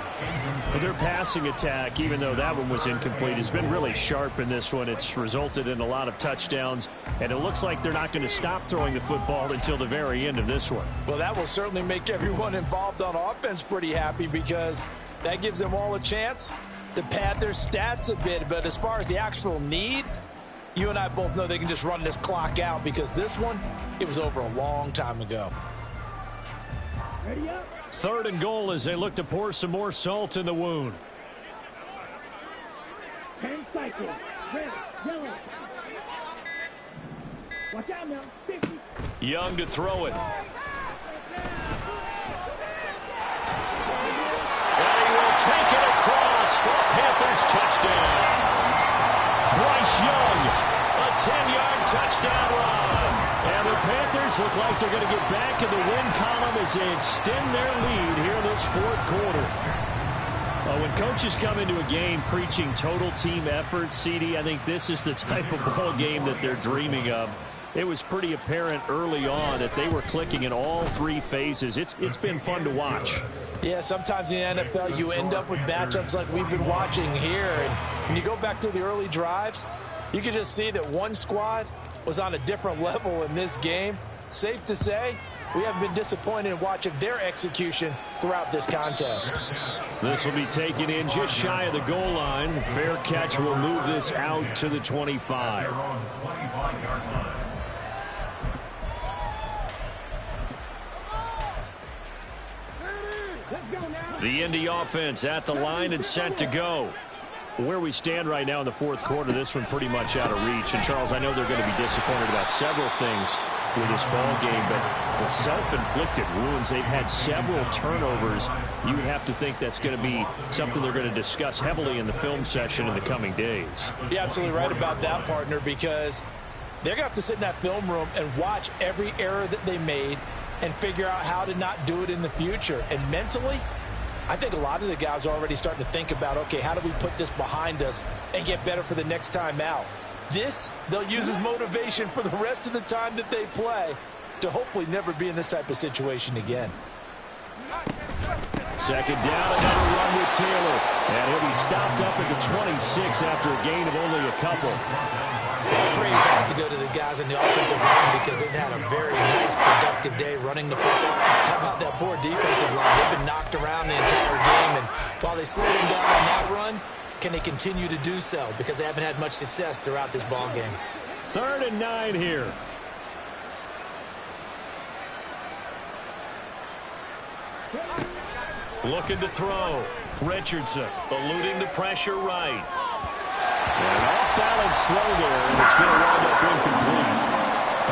Speaker 5: Well, their passing attack, even though that one was incomplete, has been really sharp in this one. It's resulted in a lot of touchdowns, and it looks like they're not going to stop throwing the football until the very end of this one.
Speaker 2: Well, that will certainly make everyone involved on offense pretty happy because that gives them all a chance to pad their stats a bit. But as far as the actual need, you and I both know they can just run this clock out because this one, it was over a long time ago.
Speaker 3: Ready up.
Speaker 5: 3rd and goal as they look to pour some more salt in the wound.
Speaker 3: 10 cycles. Red, yellow. Watch out now. 50.
Speaker 5: Young to throw it. And he will take it across for a Panthers touchdown. Bryce Young, a 10-yard touchdown run. And the Panthers look like they're going to get back in the win column as they extend their lead here in this 4th quarter. When coaches come into a game preaching total team effort, CD, I think this is the type of ball game that they're dreaming of. It was pretty apparent early on that they were clicking in all 3 phases. It's been fun to watch.
Speaker 2: Yeah, sometimes in the NFL you end up with matchups like we've been watching here. And when you go back to the early drives, you can just see that one squad was on a different level in this game. Safe to say, we have been disappointed in watching their execution throughout this contest.
Speaker 5: This will be taken in just shy of the goal line. Fair catch will move this out to the 25. The Indy offense at the line and set to go. Where we stand right now in the fourth quarter, this one pretty much out of reach. And, Charles, I know they're going to be disappointed about several things with this ball game, but the self-inflicted wounds, they've had several turnovers. You would have to think that's going to be something they're going to discuss heavily in the film session in the coming days.
Speaker 2: You're absolutely right about that, partner, because they're going to have to sit in that film room and watch every error that they made and figure out how to not do it in the future. And mentally, I think a lot of the guys are already starting to think about, okay, how do we put this behind us and get better for the next time out? This, they'll use as motivation for the rest of the time that they play to hopefully never be in this type of situation again.
Speaker 5: Second down, another run with Taylor. And he'll be stopped up at the 26 after a gain of only a couple.
Speaker 2: Praise has to go to the guys in the offensive line because they've had a very nice, productive day running the football. How about that poor defensive line? They've been knocked around the entire game, and while they slowed them down on that run, can they continue to do so? Because they haven't had much success throughout this ball game.
Speaker 5: 3rd and 9 here. Looking to throw. Richardson eluding the pressure right. And off-balance throw there, and it's going to wind up incomplete.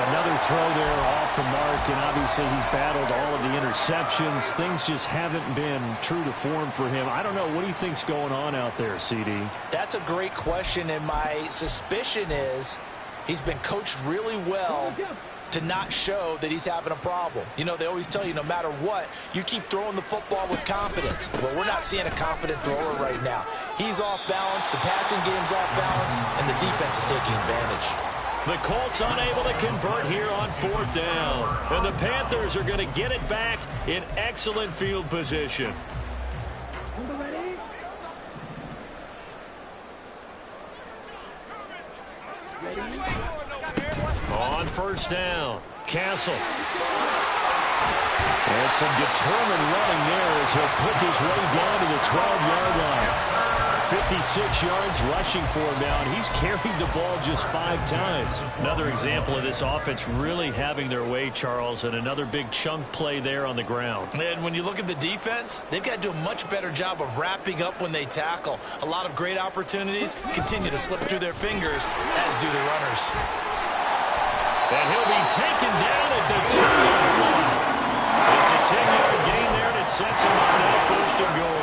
Speaker 5: Another throw there off the mark, and obviously he's battled all of the interceptions. Things just haven't been true to form for him. I don't know. What do you think's going on out there, CD?
Speaker 2: That's a great question, and my suspicion is he's been coached really well to not show that he's having a problem. You know, they always tell you no matter what, you keep throwing the football with confidence. Well, we're not seeing a confident thrower right now. He's off balance, the passing game's off balance, and the defense is taking advantage.
Speaker 1: The Colts unable to convert here on 4th down. And the Panthers are going to get it back in excellent field position. On 1st down, Castle. And some determined running there as he'll pick his way down to the 12-yard line. 56 yards rushing for him now, and he's carried the ball just 5 times. Another example of this offense really having their way, Charles, and another big chunk play there on the ground.
Speaker 2: And when you look at the defense, they've got to do a much better job of wrapping up when they tackle. A lot of great opportunities continue to slip through their fingers, as do the runners.
Speaker 1: And he'll be taken down at the 2-yard line. It's a 10-yard gain there, and it sets him up now 1st and goal.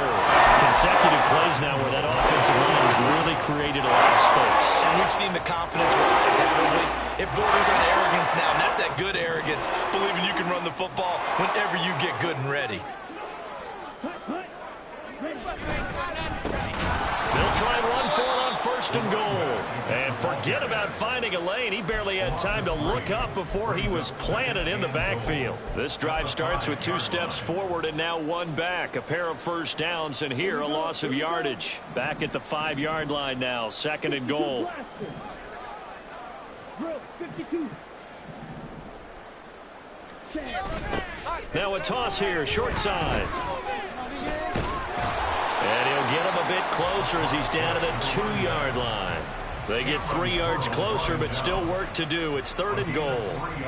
Speaker 1: Consecutive plays now where that offensive line has really created a lot of space.
Speaker 2: And we've seen the confidence rise, haven't we? It borders on arrogance now, and that's that good arrogance, believing you can run the football whenever you get good and ready.
Speaker 1: They'll try and run for it on 1st and goal. And forget about finding a lane. He barely had time to look up before he was planted in the backfield. This drive starts with 2 steps forward and now 1 back. A pair of 1st downs, and here a loss of yardage. Back at the 5-yard line now. 2nd and goal. Now a toss here, short side. And he'll get him a bit closer as he's down to the 2-yard line. They get 3 yards closer, but still work to do. It's 3rd and goal.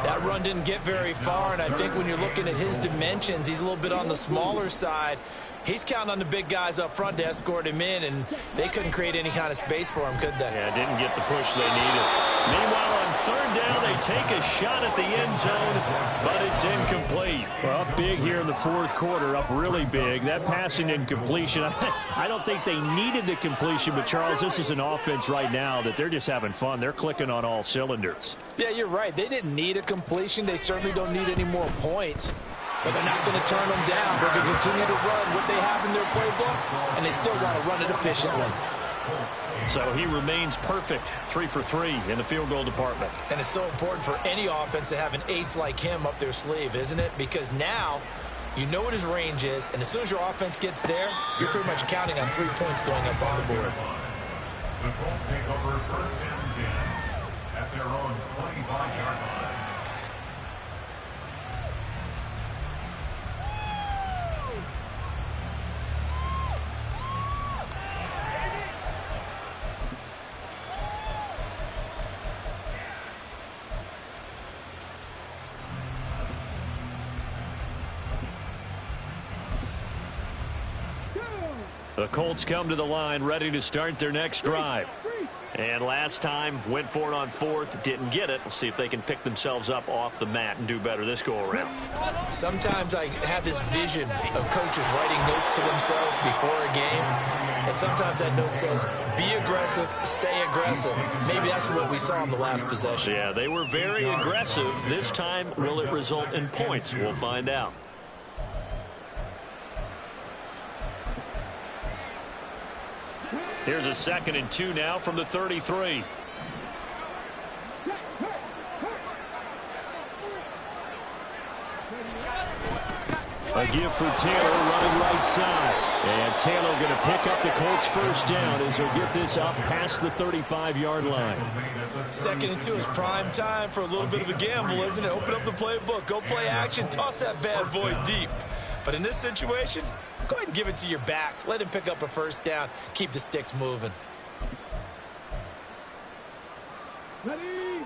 Speaker 2: That run didn't get very far, and I think when you're looking at his dimensions, he's a little bit on the smaller side. He's counting on the big guys up front to escort him in, and they couldn't create any kind of space for him, could they?
Speaker 1: Yeah, didn't get the push they needed. Meanwhile, on 3rd down, they take a shot at the end zone, but it's incomplete.
Speaker 5: Well, up big here in the 4th quarter, up really big. That passing incompletion, I don't think they needed the completion, but, Charles, this is an offense right now that they're just having fun. They're clicking on all cylinders.
Speaker 2: Yeah, you're right. They didn't need a completion. They certainly don't need any more points. But they're not going to turn them down. They're going to continue to run what they have in their playbook, and they still want to run it efficiently.
Speaker 1: So he remains perfect, 3 for 3 in the field goal department.
Speaker 2: And it's so important for any offense to have an ace like him up their sleeve, isn't it? Because now You know what his range is, and as soon as your offense gets there, you're pretty much counting on 3 points going up on the board.
Speaker 4: The Colts take over first and 10 at their own 25-yard line.
Speaker 5: The Colts come to the line ready to start their next drive. And last time, went for it on fourth, didn't get it. We'll see if they can pick themselves up off the mat and do better this go-around.
Speaker 2: Sometimes I have this vision of coaches writing notes to themselves before a game. And sometimes that note says, be aggressive, stay aggressive. Maybe that's what we saw in the last possession.
Speaker 5: Yeah, they were very aggressive. This time, will it result in points? We'll find out. Here's a 2nd and 2 now from the 33. A give for Taylor running right side. And Taylor going to pick up the Colts first down as he'll get this up past the 35-yard line.
Speaker 2: 2nd and 2 is prime time for a little bit of a gamble, isn't it? Open up the playbook, go play action, toss that bad boy deep. But in this situation, go ahead and give it to your back. Let him pick up a first down. Keep the sticks moving.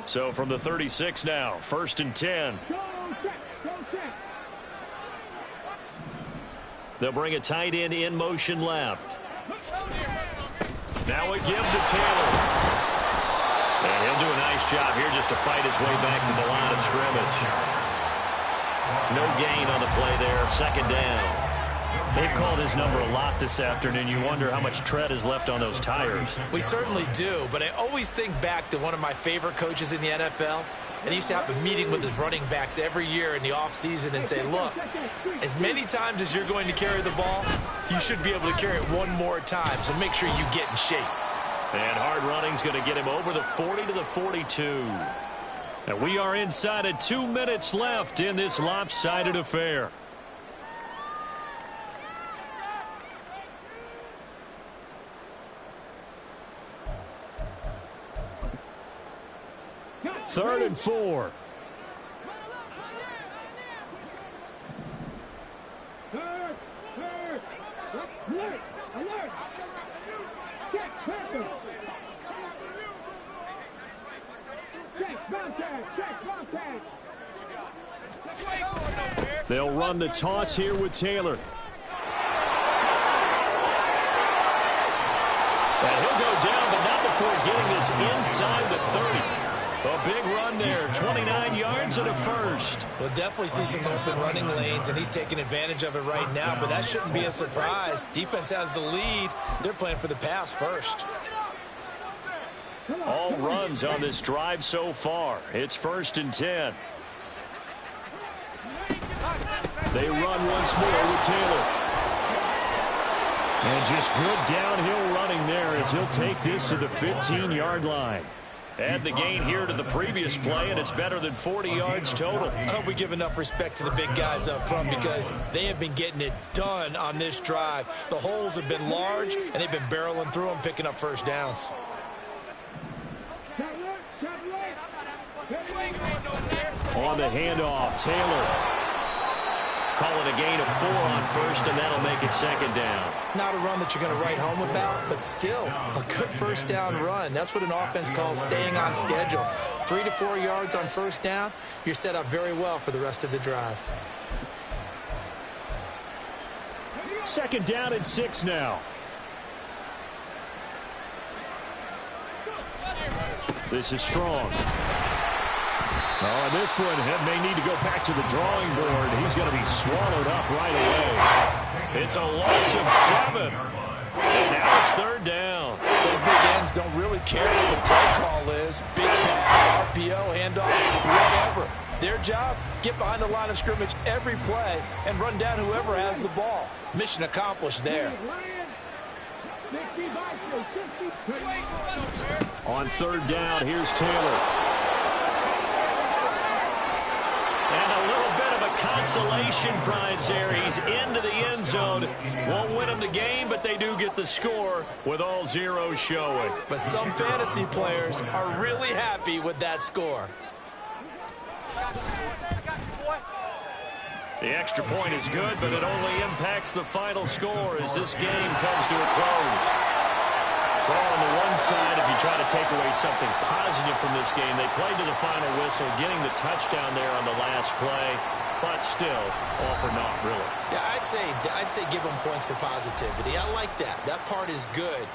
Speaker 5: So from the 36 now, 1st and 10. They'll bring a tight end in motion left. Now a give to Taylor. And he'll do a nice job here just to fight his way back to the line of scrimmage. No gain on the play there, 2nd down. They've called his number a lot this afternoon. You wonder how much tread is left on those tires.
Speaker 2: We certainly do, but I always think back to one of my favorite coaches in the NFL. And he used to have a meeting with his running backs every year in the offseason and say, look, as many times as you're going to carry the ball, you should be able to carry it one more time, so make sure you get in shape.
Speaker 5: And hard running's going to get him over the 40 to the 42. And we are inside of 2 minutes left in this lopsided affair. Third and 4. They'll run the toss here with Taylor. And he'll go down, but not before getting this inside the 30. A big run there, 29 yards and a first.
Speaker 2: We'll definitely see some open running lanes, and he's taking advantage of it right now, but that shouldn't be a surprise. Defense has the lead. They're playing for the pass first.
Speaker 5: All runs on this drive so far. It's 1st and 10. They run once more with Taylor. And just good downhill running there as he'll take this to the 15-yard line. Add the gain here to the previous play, and it's better than 40 yards total.
Speaker 2: I hope we give enough respect to the big guys up front because they have been getting it done on this drive. The holes have been large, and they've been barreling through them, picking up first downs.
Speaker 5: On the handoff, Taylor. Call it a gain of 4 on first, and that'll make it 2nd down.
Speaker 2: Not a run that you're going to write home about, but still a good first down run. That's what an offense calls staying on schedule. 3 to 4 yards on first down, you're set up very well for the rest of the drive.
Speaker 5: 2nd down and 6 now. This is Strong. Oh, and this one may need to go back to the drawing board. He's going to be swallowed up right away. It's a loss of 7. And now it's 3rd down.
Speaker 2: Those big ends don't really care what the play call is. Big pass, RPO, handoff, whatever. Their job, get behind the line of scrimmage every play and run down whoever has the ball. Mission accomplished there.
Speaker 5: On 3rd down, here's Taylor. And a little bit of a
Speaker 1: consolation prize there. He's into the end zone. Won't win him the game, but they do get the score with all zeros showing.
Speaker 2: But some fantasy players are really happy with that score.
Speaker 1: The extra point is good, but it only impacts the final score as this game comes to a close. Well, on the one side, if you try to take away something positive from this game, they played to the final whistle, getting the touchdown there on the last play, but still, all for naught, really.
Speaker 2: Yeah, I'd say give them points for positivity. I like that. That part is good.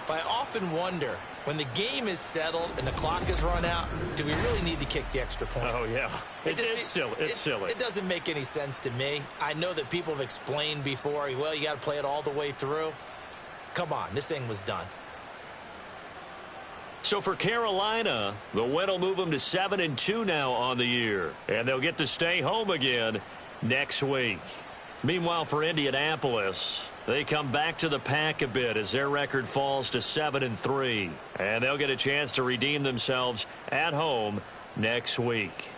Speaker 2: But I often wonder, when the game is settled and the clock is run out, do we really need to kick the extra point?
Speaker 1: Oh, yeah. It's silly. It's silly.
Speaker 2: It doesn't make any sense to me. I know that people have explained before, well, you got to play it all the way through. Come on, this thing was done.
Speaker 1: So for Carolina, the win will move them to 7-2 now on the year. And they'll get to stay home again next week. Meanwhile, for Indianapolis, they come back to the pack a bit as their record falls to 7-3. And they'll get a chance to redeem themselves at home next week.